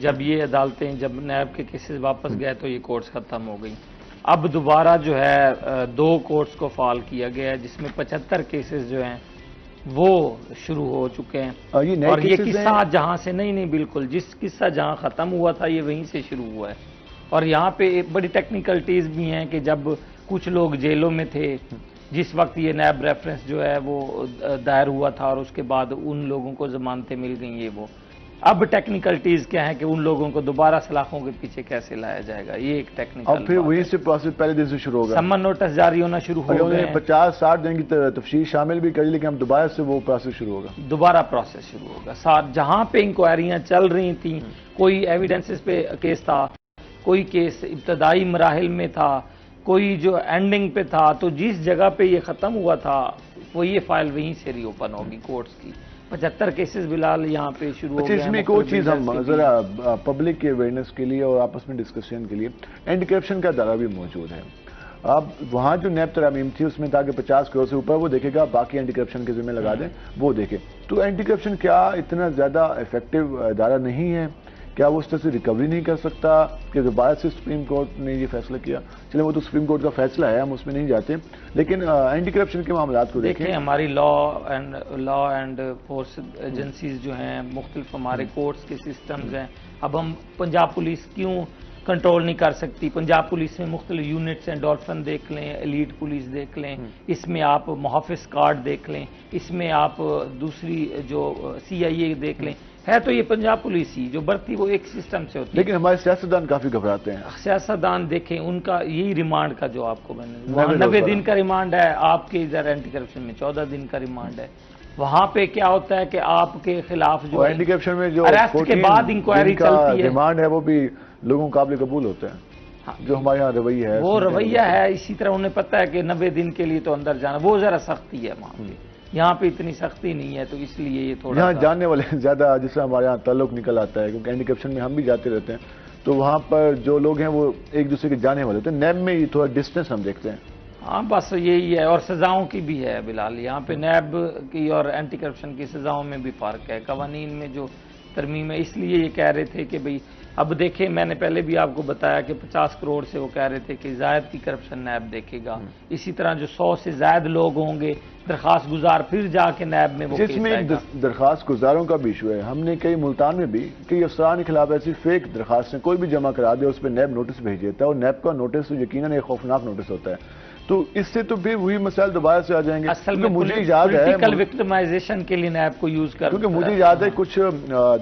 جب یہ عدالتیں, جب نیب کے کیسز واپس گئے تو یہ کورٹس ختم ہو گئی. اب دوبارہ جو ہے 2 کورٹس کو فعال کیا گیا ہے, جس میں 75 کیسز جو ہیں وہ شروع ہو چکے ہیں. اور یہ قصہ جہاں سے نہیں بالکل, جس قصہ جہاں ختم ہوا تھا یہ وہیں سے شروع ہوا ہے. اور یہاں پہ بڑی ٹیکنیکلٹیز بھی ہیں کہ جب کچھ لوگ جیلوں میں تھے جس وقت یہ نیب ریفرنس جو ہے وہ دائر ہوا تھا, اور اس کے بعد ان لوگوں کو ضمانتیں مل گئیں. یہ وہ اب ٹیکنیکلٹیز کیا ہیں کہ ان لوگوں کو دوبارہ سلاخوں کے پیچھے کیسے لایا جائے گا, یہ ایک ٹیکنیکل. اور پھر وہیں سے پروسیس پہلے دن سے شروع ہوگا. سمن نوٹس جاری ہونا شروع ہو گئے ہیں. 50-60 دن کی تفصیل شامل بھی کری, لیکن اب دوبارہ سے وہ پروسیس شروع ہوگا. دوبارہ پروسیس شروع ہوگا. جہاں پہ انکوائریاں چل رہی تھیں, کوئی ایویڈنسز پہ کیس تھا, کوئی کیس ابتدائی مراحل میں تھا, کوئی جو اینڈنگ پہ تھا تو جس جگہ پہ یہ ختم ہوا تھا وہ یہ فائل وہیں سے ری اوپن ہوگی کورٹس کی. 75 کیسز بلال یہاں پہ شروع ہو گئے ہیں. اس میں ایک اور چیز ہم ذرا پبلک کے اویئرنیس کے لیے اور آپس میں ڈسکشن کے لیے اینٹی کرپشن کا ادارہ بھی موجود ہے. اب وہاں جو نیب ترامیم تھی اس میں تھا کہ 50 کروڑ سے اوپر وہ دیکھے گا, باقی اینٹی کرپشن کے ذمہ لگا دیں وہ دیکھے. تو اینٹی کرپشن کیا اتنا زیادہ افیکٹو ادارہ نہیں ہے؟ کیا وہ اس طرح سے ریکوری نہیں کر سکتا کہ دوبارہ سے سپریم کورٹ نے یہ فیصلہ کیا؟ چلیں وہ تو سپریم کورٹ کا فیصلہ ہے, ہم اس میں نہیں جاتے, لیکن اینٹی کرپشن کے معاملات کو دیکھیں. ہماری لا اینڈ فورس ایجنسیز جو ہیں مختلف, ہمارے کورٹس کے سسٹمز ہیں. اب ہم پنجاب پولیس کیوں کنٹرول نہیں کر سکتی؟ پنجاب پولیس میں مختلف یونٹس ہیں, ڈولفن دیکھ لیں, ایلیٹ پولیس دیکھ لیں, اس میں آپ محافظ کارڈ دیکھ لیں, اس میں آپ دوسری جو CIA دیکھ لیں. ہے تو یہ پنجاب پولیس ہی جو بڑھتی وہ ایک سسٹم سے ہوتی ہے. لیکن ہمارے سیاستدان کافی گھبراتے ہیں. سیاستدان دیکھیں ان کا یہی ریمانڈ کا جو آپ کو میں نے 90 دن کا ریمانڈ ہے, آپ کے ادھر اینٹی کرپشن میں 14 دن کا ریمانڈ ہے. وہاں پہ کیا ہوتا ہے کہ آپ کے خلاف جو اینٹی کرپشن میں جو اریسٹ کے بعد انکوائری چلتی ہے, ریمانڈ ہے وہ بھی لوگوں قابل قبول ہوتے ہیں. جو ہمارے یہاں رویہ ہے وہ رویہ ہے. اسی طرح انہیں پتہ ہے کہ 90 دن کے لیے تو اندر جانا, وہ ذرا سختی ہے وہاں پہ. یہاں پہ اتنی سختی نہیں ہے, تو اس لیے یہ تھوڑا یہاں جاننے والے زیادہ جس سے ہمارے یہاں تعلق نکل آتا ہے, کیونکہ اینٹی کرپشن میں ہم بھی جاتے رہتے ہیں, تو وہاں پر جو لوگ ہیں وہ ایک دوسرے کے جانے والے ہوتے ہیں. نیب میں یہ تھوڑا ڈسٹینس ہم دیکھتے ہیں. ہاں بس یہی ہے, اور سزاؤں کی بھی ہے بلال. یہاں پہ نیب کی اور اینٹی کرپشن کی سزاؤں میں بھی فرق ہے. قوانین میں جو ترمیم ہے, اس لیے یہ کہہ رہے تھے کہ بھئی اب دیکھیں, میں نے پہلے بھی آپ کو بتایا کہ 50 کروڑ سے وہ کہہ رہے تھے کہ زائد کی کرپشن نیب دیکھے گا. اسی طرح جو 100 سے زائد لوگ ہوں گے درخواست گزار, پھر جا کے نیب میں وہ جس میں ایک درخواست گزاروں کا بھی ایشو ہے. ہم نے کئی ملتان میں بھی کئی افسران کے خلاف ایسی فیک درخواستیں کوئی بھی جمع کرا دے, اس پہ نیب نوٹس بھیج دیتا ہے, اور نیب کا نوٹس یقیناً ایک خوفناک نوٹس ہوتا ہے. تو اس سے تو بھی وہی مسائل دوبارہ سے آ جائیں گے. اصل میں مجھے یاد ہے پولیٹیکل وکٹمائزیشن کے لیے نیب کو یوز کر, کیونکہ مجھے یاد ہے کچھ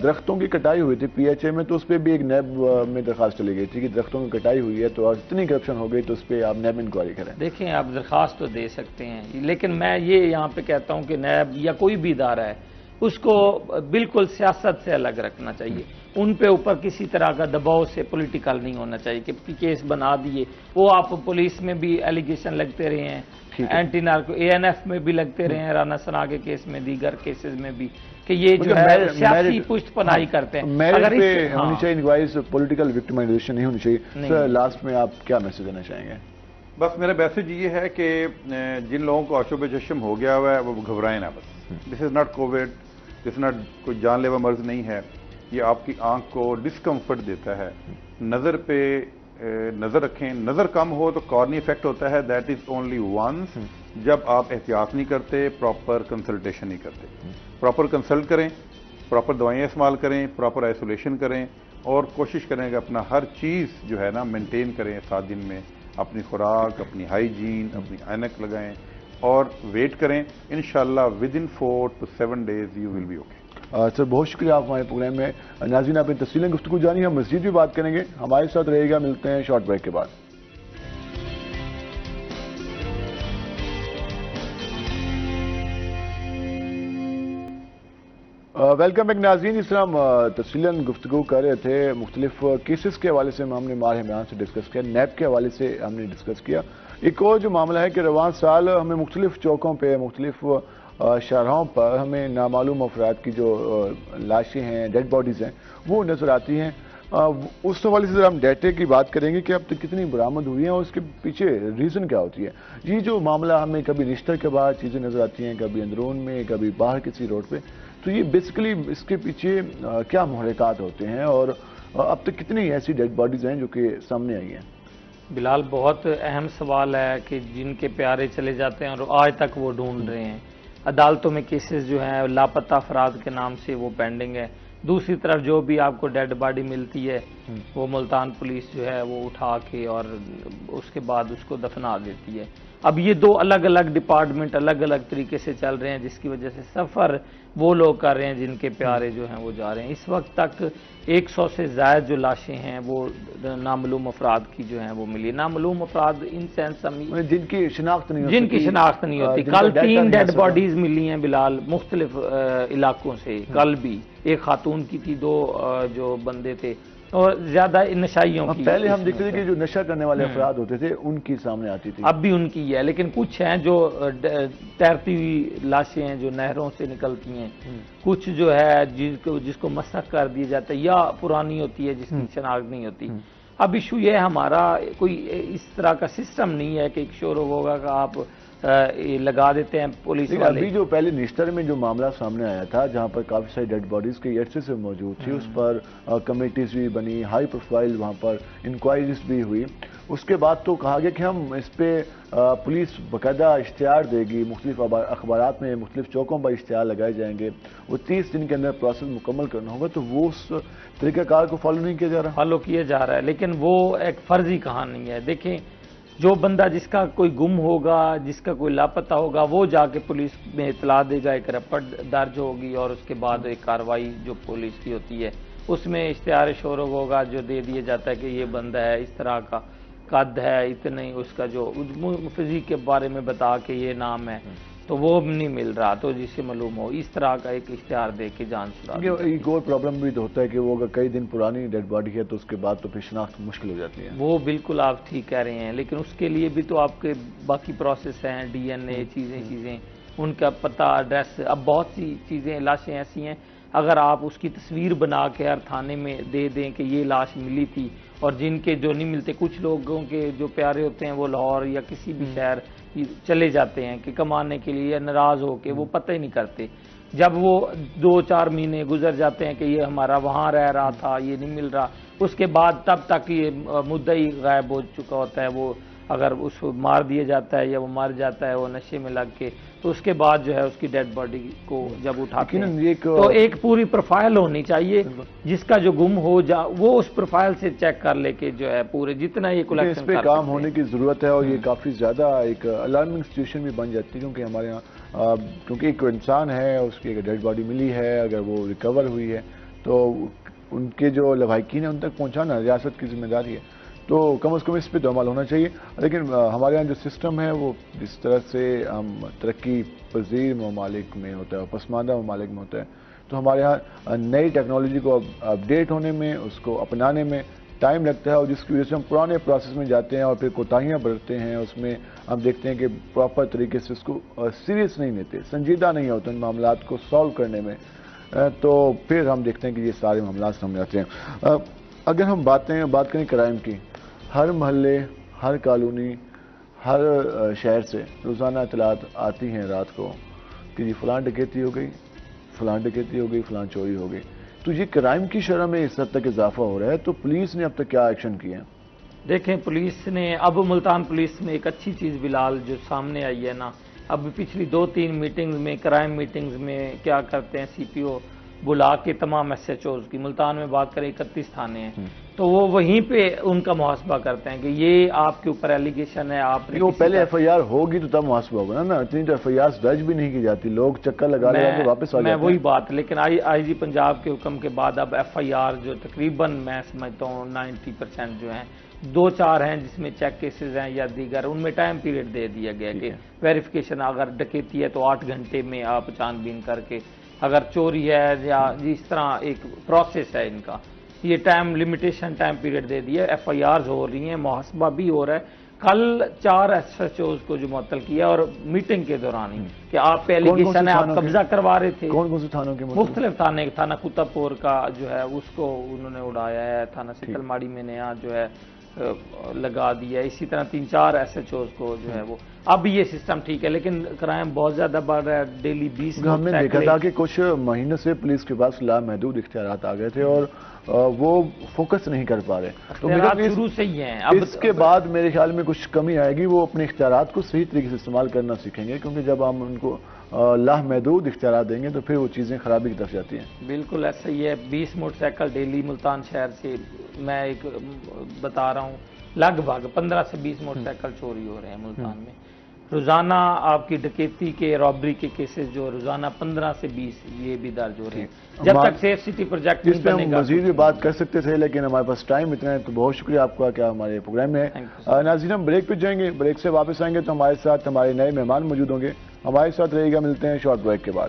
درختوں کی کٹائی ہوئی تھی PHA میں, تو اس پہ بھی ایک نیب میں درخواست چلی گئی تھی کہ درختوں کی کٹائی ہوئی ہے تو اتنی کرپشن ہو گئی, تو اس پہ آپ نیب انکوائری کریں. دیکھیں آپ درخواست تو دے سکتے ہیں, لیکن میں یہ یہاں پہ کہتا ہوں کہ نیب یا کوئی بھی ادارہ ہے اس کو بالکل سیاست سے الگ رکھنا چاہیے. ان پہ اوپر کسی طرح کا دباؤ سے پولیٹیکل نہیں ہونا چاہیے کہ کیس بنا دیے. وہ آپ پولیس میں بھی ایلیگیشن لگتے رہے ہیں, اینٹی نارکو ANF میں بھی لگتے رہے ہیں, رانا ثنا کے کیس میں, دیگر کیسز میں بھی, کہ یہ جو ہے سیاسی پشت پناہی کرتے ہیں. اگر پہ ہونی چاہیے انکوائریز, پولیٹیکل وکٹمائزیشن نہیں ہونی چاہیے. سر لاسٹ میں آپ کیا میسج دینا چاہیں گے؟ بس میرا میسج یہ ہے کہ جن لوگوں کو آشوب چشم ہو گیا ہوا ہے وہ گھبرائیں نہ. بس this is not Covid, this is not کوئی جان لیوا مرض نہیں ہے. یہ آپ کی آنکھ کو ڈسکمفرٹ دیتا ہے. نظر پہ نظر رکھیں. نظر کم ہو تو کارنی افیکٹ ہوتا ہے, دیٹ از اونلی ونس. جب آپ احتیاط نہیں کرتے, پراپر کنسلٹیشن نہیں کرتے. پراپر کنسلٹ کریں, پراپر دوائیں استعمال کریں, پراپر آئسولیشن کریں, اور کوشش کریں کہ اپنا ہر چیز جو ہے نا مینٹین کریں 7 دن میں. اپنی خوراک, اپنی ہائیجین, اپنی اینک لگائیں اور ویٹ کریں. انشاءاللہ ودن 4 to 7 days you will be okay. سر بہت شکریہ آپ ہمارے پروگرام میں. ناظرین آپ نے تفصیلیں گفتگو جانی, ہم مزید بھی بات کریں گے. ہمارے ساتھ رہے گا, ملتے ہیں شارٹ بریک کے بعد. ویلکم بیک ناظرین. اس طرح ہم تفصیلاً گفتگو کر رہے تھے, مختلف کیسز کے حوالے سے ہم نے ماہر حمران سے ڈسکس کیا, نیب کے حوالے سے ہم نے ڈسکس کیا. ایک اور جو معاملہ ہے کہ رواں سال ہمیں مختلف چوکوں پہ, مختلف شاہراہوں پر ہمیں نامعلوم افراد کی جو لاشیں ہیں, ڈیڈ باڈیز ہیں, وہ نظر آتی ہیں. اس حوالے سے ذرا ہم ڈیٹے کی بات کریں گے کہ اب تک کتنی برآمد ہوئی ہیں اور اس کے پیچھے ریزن کیا ہوتی ہے. یہ جو معاملہ ہمیں کبھی رشتہ کے بعد چیزیں نظر آتی ہیں, کبھی اندرون میں, کبھی باہر کسی روڈ پہ, تو یہ بیسیکلی اس کے پیچھے کیا محرکات ہوتے ہیں اور اب تک کتنی ایسی ڈیڈ باڈیز ہیں جو کہ سامنے آئی ہیں؟ بلال بہت اہم سوال ہے کہ جن کے پیارے چلے جاتے ہیں اور آج تک وہ ڈھونڈ رہے ہیں. عدالتوں میں کیسز جو ہیں لاپتہ افراد کے نام سے وہ پینڈنگ ہے. دوسری طرف جو بھی آپ کو ڈیڈ باڈی ملتی ہے وہ ملتان پولیس جو ہے وہ اٹھا کے اور اس کے بعد اس کو دفنا دیتی ہے. اب یہ دو الگ الگ ڈپارٹمنٹ الگ الگ طریقے سے چل رہے ہیں, جس کی وجہ سے سفر وہ لوگ کر رہے ہیں جن کے پیارے جو ہیں وہ جا رہے ہیں. اس وقت تک 100 سے زائد جو لاشیں ہیں وہ نامعلوم افراد کی جو ہیں وہ ملی. نامعلوم افراد ان سینس جن کی شناخت نہیں ہوتی. کل 3 ڈیڈ باڈیز ملی ہیں بلال مختلف علاقوں سے. کل بھی ایک خاتون کی تھی, 2 جو بندے تھے اور زیادہ نشائیوں کی. پہلے ہم دیکھتے تھے کہ جو نشہ کرنے والے افراد ہوتے تھے ان کی سامنے آتی تھی, اب بھی ان کی ہے, لیکن کچھ ہیں جو تیرتی ہوئی لاشیں ہیں جو نہروں سے نکلتی ہیں, کچھ جو ہے جس کو مسخ کر دیا جاتا ہے یا پرانی ہوتی ہے جس کی شناخت نہیں ہوتی. اب ایشو یہ ہمارا کوئی اس طرح کا سسٹم نہیں ہے کہ ایک شور ہوگا کہ آپ لگا دیتے ہیں پولیس والے. ابھی جو پہلے نشتر میں جو معاملہ سامنے آیا تھا جہاں پر کافی ساری ڈیڈ باڈیز کے عرصے سے موجود تھی, اس پر کمیٹیز بھی بنی, ہائی پروفائل وہاں پر انکوائریز بھی ہوئی, اس کے بعد تو کہا گیا کہ ہم اس پہ پولیس باقاعدہ اشتہار دے گی, مختلف اخبارات میں مختلف چوکوں پر اشتہار لگائے جائیں گے, وہ 30 دن کے اندر پروسیس مکمل کرنا ہوگا. تو وہ اس طریقہ کار کو فالو نہیں کیا جا رہا, فالو کیا جا رہا ہے, لیکن وہ ایک فرضی کہانی ہے. دیکھیں جو بندہ جس کا کوئی گم ہوگا, جس کا کوئی لاپتہ ہوگا, وہ جا کے پولیس میں اطلاع دے گا, ایک رپورٹ درج ہوگی اور اس کے بعد ایک کارروائی جو پولیس کی ہوتی ہے اس میں اشتہار شورگ ہوگا جو دے دیا جاتا ہے کہ یہ بندہ ہے, اس طرح کا قد ہے, اتنے اس کا جو فزیک کے بارے میں بتا کے یہ نام ہے, تو وہ نہیں مل رہا, تو جسے معلوم ہو اس طرح کا ایک اشتہار دے کے جان چھڑا. ایک اور پرابلم بھی تو ہوتا ہے کہ وہ اگر کئی دن پرانی ڈیڈ باڈی ہے تو اس کے بعد تو پھر شناخت مشکل ہو جاتی ہے. وہ بالکل آپ ٹھیک کہہ رہے ہیں, لیکن اس کے لیے بھی تو آپ کے باقی پروسیس ہیں, ڈی این اے چیزیں ان کا پتہ, ایڈریس. اب بہت سی چیزیں لاشیں ایسی ہیں اگر آپ اس کی تصویر بنا کے ہر تھانے میں دے دیں کہ یہ لاش ملی تھی, اور جن کے جو نہیں ملتے, کچھ لوگوں کے جو پیارے ہوتے ہیں وہ لاہور یا کسی بھی شہر چلے جاتے ہیں کہ کمانے کے لیے, ناراض ہو کے وہ پتہ ہی نہیں کرتے. جب وہ 2-4 مہینے گزر جاتے ہیں کہ یہ ہمارا وہاں رہ رہا تھا, یہ نہیں مل رہا, اس کے بعد تب تک یہ مدعی غائب ہو چکا ہوتا ہے. وہ اگر اس کو مار دیا جاتا ہے یا وہ مر جاتا ہے وہ نشے میں لگ کے, تو اس کے بعد جو ہے اس کی ڈیڈ باڈی کو جب اٹھاتے ہیں تو ایک پوری پروفائل ہونی چاہیے جس کا جو گم ہو جا وہ اس پروفائل سے چیک کر لے کے جو ہے پورے جتنا یہ کلیکشن اس پہ کام ہونے کی ضرورت ہے. اور یہ کافی زیادہ ایک الارمنگ سچویشن بھی بن جاتی ہے کیونکہ ہمارے یہاں کیونکہ ایک انسان ہے, اس کی ایک ڈیڈ باڈی ملی ہے, اگر وہ ریکور ہوئی ہے تو ان کے جو لواحقین ہیں ان تک پہنچانا ریاست کی ذمہ داری ہے. تو کم از کم اس پہ تو عمل ہونا چاہیے. لیکن ہمارے یہاں جو سسٹم ہے وہ جس طرح سے ہم ترقی پذیر ممالک میں ہوتا ہے اور پسماندہ ممالک میں ہوتا ہے, تو ہمارے یہاں نئی ٹیکنالوجی کو اپڈیٹ ہونے میں, اس کو اپنانے میں ٹائم لگتا ہے, اور جس کی وجہ سے ہم پرانے پروسیس میں جاتے ہیں اور پھر کوتاہیاں برتتے ہیں. اس میں ہم دیکھتے ہیں کہ پراپر طریقے سے اس کو سیریس نہیں لیتے, سنجیدہ نہیں ہوتے ان معاملات کو سالو کرنے میں, تو پھر ہم دیکھتے ہیں کہ یہ سارے معاملات سامنے آتے ہیں. اگر ہم بات کریں کرائم کی, ہر محلے, ہر کالونی, ہر شہر سے روزانہ اطلاعات آتی ہیں رات کو کہ جی فلاں ڈکیتی ہو گئی, فلاں ڈکیتی ہو گئی, فلاں چوری ہو گئی. تو یہ کرائم کی شرح میں اس حد تک اضافہ ہو رہا ہے, تو پولیس نے اب تک کیا ایکشن کیا ہے؟ دیکھیں پولیس نے اب ملتان پولیس میں ایک اچھی چیز بلال جو سامنے آئی ہے نا, اب پچھلی 2-3 میٹنگز میں, کرائم میٹنگز میں کیا کرتے ہیں, سی پی او بلا کے تمام ایس ایچ اوز کی, ملتان میں بات کریں 31 تھانے ہیں, تو وہ وہیں پہ ان کا محاسبہ کرتے ہیں کہ یہ آپ کے اوپر ایلیگیشن ہے. آپ وہ پہلے ایف آئی آر ہوگی تو تب محاسبہ ہوگا نا, اتنی تو ایف آئی آر درج بھی نہیں کی جاتی, لوگ چکر لگا کے واپس آ جاتے ہیں. میں وہی بات, لیکن آئی جی پنجاب کے حکم کے بعد اب ایف آئی آر جو تقریباً میں سمجھتا ہوں 90% جو ہیں, 2-4 ہیں جس میں چیک کیسز ہیں یا دیگر, ان میں ٹائم پیریڈ دے دیا گیا کہ ویریفیکیشن اگر ڈکیتی ہے تو 8 گھنٹے میں آپ چھان بین کر کے, اگر چوری ہے یا جس طرح ایک پروسیس ہے ان کا, یہ ٹائم لمیٹیشن ٹائم پیریڈ دے دیا. ایف آئی آرز ہو رہی ہیں, محاسبہ بھی ہو رہا ہے. کل 4 ایس ایچ اوز کو جو معطل کیا اور میٹنگ کے دوران ہی کہ آپ پہ ایلیگیشن ہے آپ قبضہ کروا رہے تھے. کون سے تھانوں کے مختلف تھانے, تھانہ کتب پور کا جو ہے اس کو انہوں نے اڑایا ہے, تھانہ سکل ماڑی میں نیا جو ہے لگا دیا, اسی طرح 3-4 ایس ایچ اوز کو جو ہے وہ. اب یہ سسٹم ٹھیک ہے لیکن کرائم بہت زیادہ بڑھ رہا ہے, ڈیلی 20. ہم نے دیکھا تھا کہ کچھ مہینوں سے پولیس کے پاس لامحدود اختیارات آ گئے تھے اور وہ فوکس نہیں کر پا رہے. تو شروع سے ہی ہیں, اس کے بعد میرے خیال میں کچھ کمی آئے گی, وہ اپنے اختیارات کو صحیح طریقے سے استعمال کرنا سیکھیں گے, کیونکہ جب ہم ان کو لامحدود اختیارات دیں گے تو پھر وہ چیزیں خرابی کی طرف جاتی ہیں. بالکل ایسا ہی ہے. 20 موٹر سائیکل ڈیلی ملتان شہر سے, میں ایک بتا رہا ہوں, لگ بھگ 15 سے 20 موٹر سائیکل چوری ہو رہے ہیں ملتان میں روزانہ. آپ کی ڈکیتی کے, رابری کے کیسز جو روزانہ 15 سے 20 یہ بھی درج ہو رہے ہیں. جب تک سیف سٹی پروجیکٹ اس پہ ہم مزید بھی بات کر سکتے تھے لیکن ہمارے پاس ٹائم اتنا ہے, تو بہت شکریہ آپ کا کیا ہمارے پروگرام میں ہے. ناظرین ہم بریک پہ جائیں گے, بریک سے واپس آئیں گے تو ہمارے ساتھ ہمارے نئے مہمان موجود ہوں گے. ہمارے ساتھ رہے گا, ملتے ہیں شارٹ بریک کے بعد.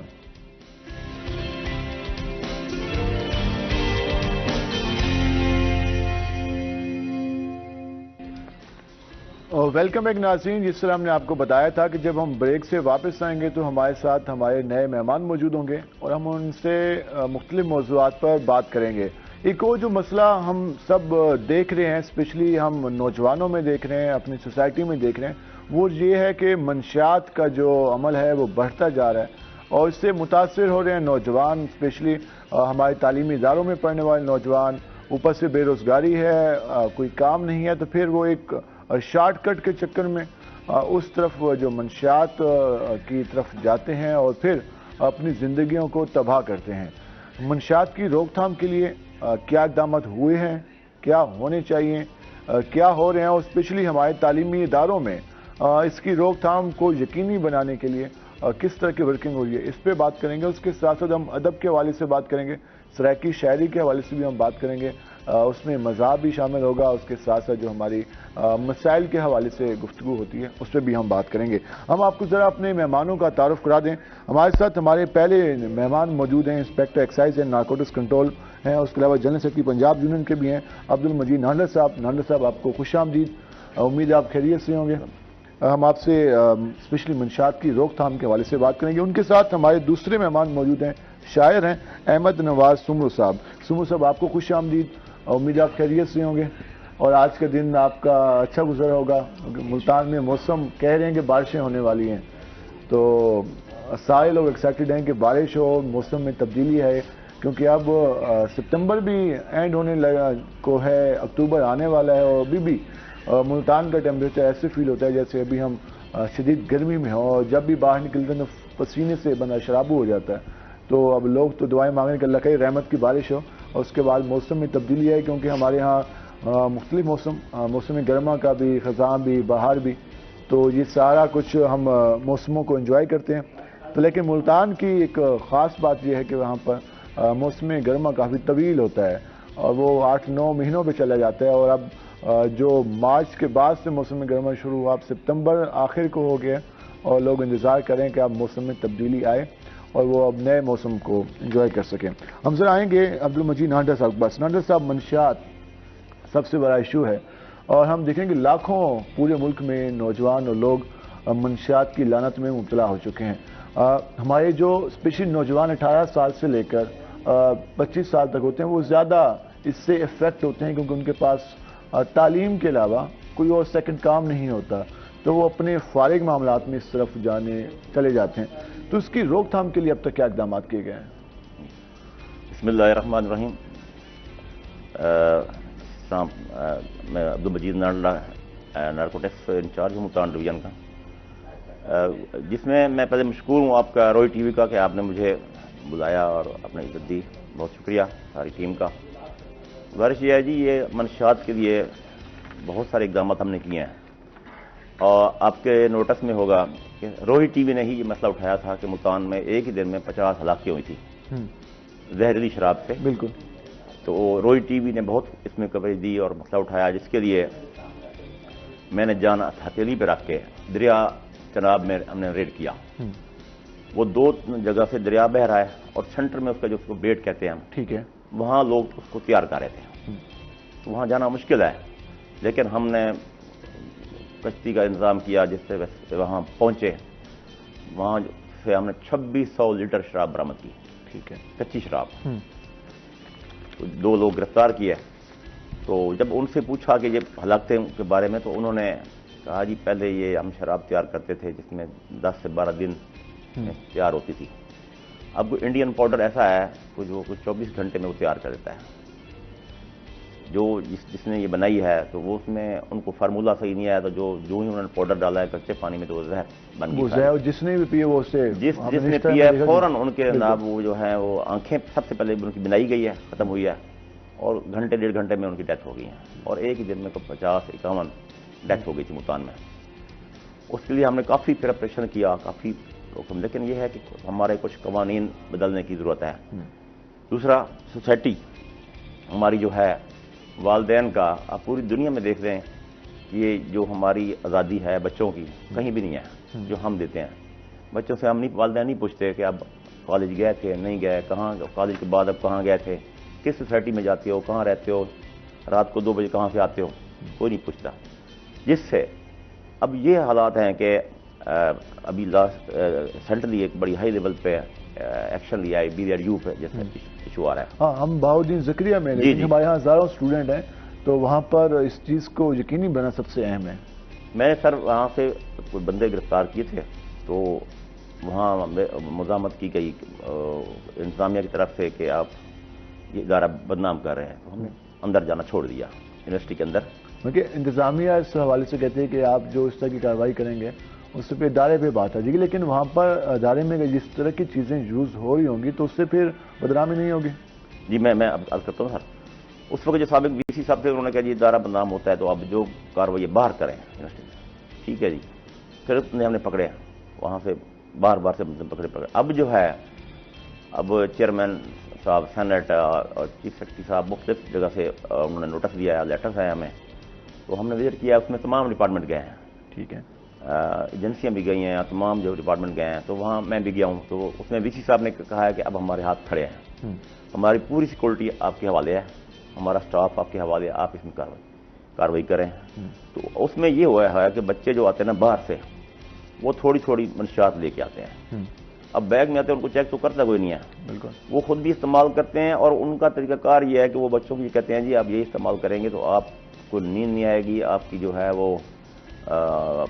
ویلکم ایک ناظرین، جس طرح ہم نے آپ کو بتایا تھا کہ جب ہم بریک سے واپس آئیں گے تو ہمارے ساتھ ہمارے نئے مہمان موجود ہوں گے اور ہم ان سے مختلف موضوعات پر بات کریں گے۔ ایک اور جو مسئلہ ہم سب دیکھ رہے ہیں، اسپیشلی ہم نوجوانوں میں دیکھ رہے ہیں، اپنی سوسائٹی میں دیکھ رہے ہیں، وہ یہ ہے کہ منشیات کا جو عمل ہے وہ بڑھتا جا رہا ہے اور اس سے متاثر ہو رہے ہیں نوجوان، اسپیشلی ہمارے تعلیمی اداروں میں پڑھنے والے نوجوان۔ اوپر سے بے روزگاری ہے، کوئی کام نہیں ہے، تو پھر وہ ایک شارٹ کٹ کے چکر میں اس طرف جو منشیات کی طرف جاتے ہیں اور پھر اپنی زندگیوں کو تباہ کرتے ہیں۔ منشیات کی روک تھام کے لیے کیا اقدامات ہوئے ہیں، کیا ہونے چاہیے، کیا ہو رہے ہیں، اور اسپیشلی ہمارے تعلیمی اداروں میں اس کی روک تھام کو یقینی بنانے کے لیے کس طرح کی ورکنگ ہو رہی ہے، اس پہ بات کریں گے۔ اس کے ساتھ ساتھ ہم ادب کے حوالے سے بات کریں گے، سرائکی شاعری کے حوالے سے بھی ہم بات کریں گے، اس میں مذہب بھی شامل ہوگا، اس کے ساتھ ساتھ جو ہماری مسائل کے حوالے سے گفتگو ہوتی ہے اس پہ بھی ہم بات کریں گے۔ ہم آپ کو ذرا اپنے مہمانوں کا تعارف کرا دیں۔ ہمارے ساتھ ہمارے پہلے مہمان موجود ہیں، inspector excise and narcotics control ہیں، اس کے علاوہ جنرل سیکرٹری پنجاب یونین کے بھی ہیں عبدالمجید نانڈر صاحب۔ نانڈر صاحب، آپ کو خوش آمدید، امید ہے آپ خیریت سے ہوں گے۔ ہم آپ سے اسپیشلی منشیات کی روک تھام کے حوالے سے بات کریں گے۔ ان کے ساتھ ہمارے دوسرے مہمان موجود ہیں، شاعر ہیں احمد نواز سمرو صاحب۔ سمرو صاحب، آپ کو خوش آمدید، امید آپ خیریت سے ہوں گے اور آج کا دن آپ کا اچھا گزرا ہوگا۔ ملتان میں موسم کہہ رہے ہیں کہ بارشیں ہونے والی ہیں، تو سارے لوگ ایکسائٹیڈ ہیں کہ بارش ہو، موسم میں تبدیلی ہے، کیونکہ اب ستمبر بھی اینڈ ہونے لگا کو ہے، اکتوبر آنے والا ہے، اور ابھی بھی ملتان کا ٹیمپریچر ایسے فیل ہوتا ہے جیسے ابھی ہم شدید گرمی میں ہوں، اور جب بھی باہر نکلتے ہیں تو پسینے سے بنا شرابو ہو جاتا ہے۔ تو اب لوگ تو دعائیں مانگیں کہ اللہ کی رحمت کی بارش ہو، اور اس کے بعد موسم میں تبدیلی ہے، کیونکہ ہمارے ہاں مختلف موسم گرما کا بھی، خزاں بھی، بہار بھی، تو یہ سارا کچھ ہم موسموں کو انجوائے کرتے ہیں۔ تو لیکن ملتان کی ایک خاص بات یہ ہے کہ وہاں پر موسم گرما کافی طویل ہوتا ہے اور وہ 8-9 مہینوں پہ چلا جاتا ہے، اور اب جو مارچ کے بعد سے موسم گرما شروع ہوا، اب ستمبر آخر کو ہو گیا، اور لوگ انتظار کریں کہ اب موسم میں تبدیلی آئے اور وہ اب نئے موسم کو انجوائے کر سکیں۔ ہم ذرا آئیں گے عبدالمجید نانڈر صاحب کے پاس۔ نانڈر صاحب، منشیات سب سے بڑا ایشو ہے، اور ہم دیکھیں کہ لاکھوں پورے ملک میں نوجوان اور لوگ منشیات کی لعنت میں مبتلا ہو چکے ہیں۔ ہمارے جو اسپیشلی نوجوان 18 سال سے لے کر 25 سال تک ہوتے ہیں، وہ زیادہ اس سے افیکٹ ہوتے ہیں، کیونکہ ان کے پاس تعلیم کے علاوہ کوئی اور سیکنڈ کام نہیں ہوتا، تو وہ اپنے فارغ معاملات میں اس طرف چلے جاتے ہیں۔ تو اس کی روک تھام کے لیے اب تک کیا اقدامات کیے گئے ہیں؟ بسم اللہ الرحمن الرحیم۔ میں عبدالمجید نارکوٹکس انچارج ہوں ملتان ڈویژن کا، جس میں پہلے مشکور ہوں آپ کا روئی ٹی وی کا کہ آپ نے مجھے بلایا اور اپنے عزت دی، بہت شکریہ ساری ٹیم کا۔ گزارش یہ ہے جی، یہ منشیات کے لیے بہت سارے اقدامات ہم نے کیے ہیں، اور آپ کے نوٹس میں ہوگا کہ روئی ٹی وی نے ہی یہ مسئلہ اٹھایا تھا کہ ملتان میں ایک ہی دن میں 50 ہلاکتیں ہوئی تھی زہریلی شراب سے۔ بالکل۔ تو روئی ٹی وی نے بہت اس میں کوریج دی اور مسئلہ اٹھایا، جس کے لیے میں نے جان ہتھیلی پہ رکھ کے دریا چناب میں ہم نے ریڈ کیا۔ وہ 2 جگہ سے دریا بہ رہا ہے، اور سینٹر میں اس کا جو اس کو بیٹ کہتے ہیں ہم، ٹھیک ہے، وہاں لوگ اس کو تیار کر رہے تھے، تو وہاں جانا مشکل ہے، لیکن ہم نے کشتی کا انتظام کیا، جس سے وہاں پہنچے، وہاں سے ہم نے 2600 لیٹر شراب برآمد کی، ٹھیک ہے، کچی شراب۔ 2 لوگ گرفتار کیے۔ تو جب ان سے پوچھا کہ یہ ہلاکتیں کے بارے میں، تو انہوں نے کہا جی پہلے یہ ہم شراب تیار کرتے تھے جس میں 10 سے 12 دن میں تیار ہوتی تھی، اب انڈین پاؤڈر ایسا ہے جو کچھ 24 گھنٹے میں وہ تیار کر دیتا ہے۔ جو جس نے یہ بنائی ہے تو وہ اس میں ان کو فارمولہ صحیح نہیں آیا، تو جو ہی انہوں نے پاؤڈر ڈالا ہے کچے پانی میں، تو وہ زہر بن گیا، اور جس نے بھی پیے وہ سے جس نے پیا ہے فوراً ان کے جناب وہ جو ہیں وہ آنکھیں سب سے پہلے ان کی بنائی گئی ہے، ختم ہوئی ہے، اور گھنٹے 1.5 گھنٹے میں ان کی ڈیتھ ہو گئی ہے، اور ایک ہی دن میں 50-51 ڈیتھ ہو گئی تھی ملتان میں۔ اس کے لیے ہم نے کافی پریپریشن کیا، کافی حکم، لیکن یہ ہے کہ ہمارے کچھ قوانین بدلنے کی ضرورت ہے۔ دوسرا، سوسائٹی ہماری جو ہے، والدین کا، آپ پوری دنیا میں دیکھ رہے ہیں کہ یہ جو ہماری آزادی ہے بچوں کی کہیں بھی نہیں ہے جو ہم دیتے ہیں۔ بچوں سے ہم والدین نہیں پوچھتے کہ اب کالج گئے تھے نہیں گئے، کہاں کالج کے بعد اب کہاں گئے تھے، کس سوسائٹی میں جاتے ہو، کہاں رہتے ہو، رات کو 2 بجے کہاں سے آتے ہو، کوئی نہیں پوچھتا، جس سے اب یہ حالات ہیں کہ ابھی لاسٹ سینٹرلی ایک بڑی ہائی لیول پہ ایکشن لیا ہے BRU پہ جیسے ایشو آ رہا ہے. ہاں ہم بہاؤدین زکریا میں لیکن ہمارے یہاں ہزاروں اسٹوڈنٹ ہیں تو وہاں پر اس چیز کو یقینی بنانا سب سے اہم ہے. میں نے سر وہاں سے کوئی بندے گرفتار کیے تھے تو وہاں مزاحمت کی گئی انتظامیہ کی طرف سے کہ آپ یہ ادارہ بدنام کر رہے ہیں, تو ہم نے اندر جانا چھوڑ دیا یونیورسٹی کے اندر. کیونکہ انتظامیہ اس حوالے سے کہتے ہیں کہ آپ جو اس طرح کی کارروائی کریں گے اس پہ ادارے پہ بات آ جائے گی, لیکن وہاں پر ادارے میں جس طرح کی چیزیں یوز ہو رہی ہوں گی تو اس سے پھر بدنامی نہیں ہوگی. جی میں عرض کرتا ہوں سر, اس وقت جو سابق VC صاحب تھے انہوں نے کہا جی ادارہ بدنام ہوتا ہے تو اب جو کارروائی باہر کریں یونیورسٹی سے. ٹھیک ہے جی, پھر ہم نے پکڑے وہاں سے بار سے پکڑے. اب جو ہے اب چیئرمین صاحب, سینٹ اور چیف سیکرٹری صاحب مختلف جگہ سے انہوں نے نوٹس دیا ہے, لیٹرز ہیں ہمیں, تو ہم نے وزٹ کیا. اس میں تمام ڈپارٹمنٹ گئے ہیں. ٹھیک ہے, ایجنسیاں بھی گئی ہیں, تمام جو ڈپارٹمنٹ گئے ہیں, تو وہاں میں بھی گیا ہوں. تو اس میں VC صاحب نے کہا ہے کہ اب ہمارے ہاتھ کھڑے ہیں, ہماری پوری سیکورٹی آپ کے حوالے ہے, ہمارا سٹاف آپ کے حوالے ہے, آپ اس میں کارروائی کریں. تو اس میں یہ ہوا ہے کہ بچے جو آتے ہیں نا باہر سے وہ تھوڑی منشیات لے کے آتے ہیں. اب بیگ میں آتے ہیں, ان کو چیک تو کرتا کوئی نہیں ہے. بالکل, وہ خود بھی استعمال کرتے ہیں اور ان کا طریقہ کار یہ ہے کہ وہ بچوں کو یہ کہتے ہیں جی آپ یہ استعمال کریں گے تو آپ کو نیند نہیں آئے گی, آپ کی جو ہے وہ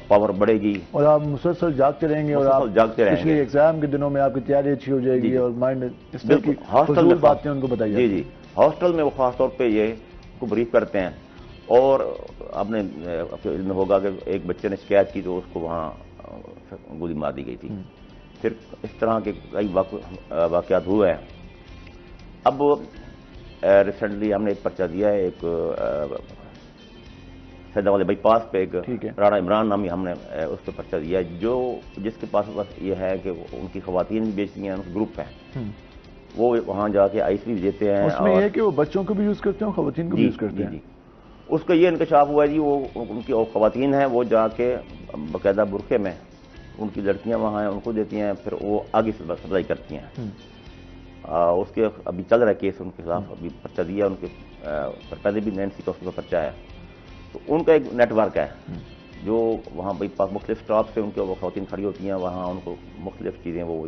پاور بڑھے گی اور آپ مسلسل جاگتے رہیں گے, اور آپ جاگتے رہیں گے. ایگزام کے دنوں میں آپ کی تیاری اچھی ہو جائے گی اور مائنڈ اس طرح کی فضول باتیں ان کو بتائیے. جی جی, ہاسٹل میں وہ خاص طور پہ یہ کو بریف کرتے ہیں. اور آپ نے علم ہوگا کہ ایک بچے نے شکایت کی تو اس کو وہاں گولی مار دی گئی تھی. پھر اس طرح کے کئی واقعات ہوئے ہیں. اب ریسنٹلی ہم نے ایک پرچہ دیا ہے, ایک سیدہ والے بائی پاس پہ ایک راڑا عمران نامی ہم نے اس پہ پرچہ دیا ہے, جس کے پاس بس یہ ہے کہ ان کی خواتین بھی بیچتی ہیں, ان کا گروپ ہے, وہ وہاں جا کے آئس بھی دیتے ہیں. اس میں یہ ہے کہ وہ بچوں کو بھی یوز کرتے ہیں, خواتین کو بھی یوز کرتے ہیں. جی, اس کا یہ انکشاف ہوا ہے جی, وہ ان کی خواتین ہیں وہ جا کے باقاعدہ برقعے میں ان کی لڑکیاں وہاں ہیں ان کو دیتی ہیں, پھر وہ آگے سے سپلائی کرتی ہیں. اس کے ابھی چل رہا ہے کیس ان کے خلاف, ابھی پرچہ دیا ان کے پہلے بھی نینسی کا اس کا پرچہ ہے. تو ان کا ایک نیٹ ورک ہے جو وہاں بھائی مختلف اسٹاپ سے ان کے وہ خواتین کھڑی ہوتی ہیں, وہاں ان کو مختلف چیزیں وہ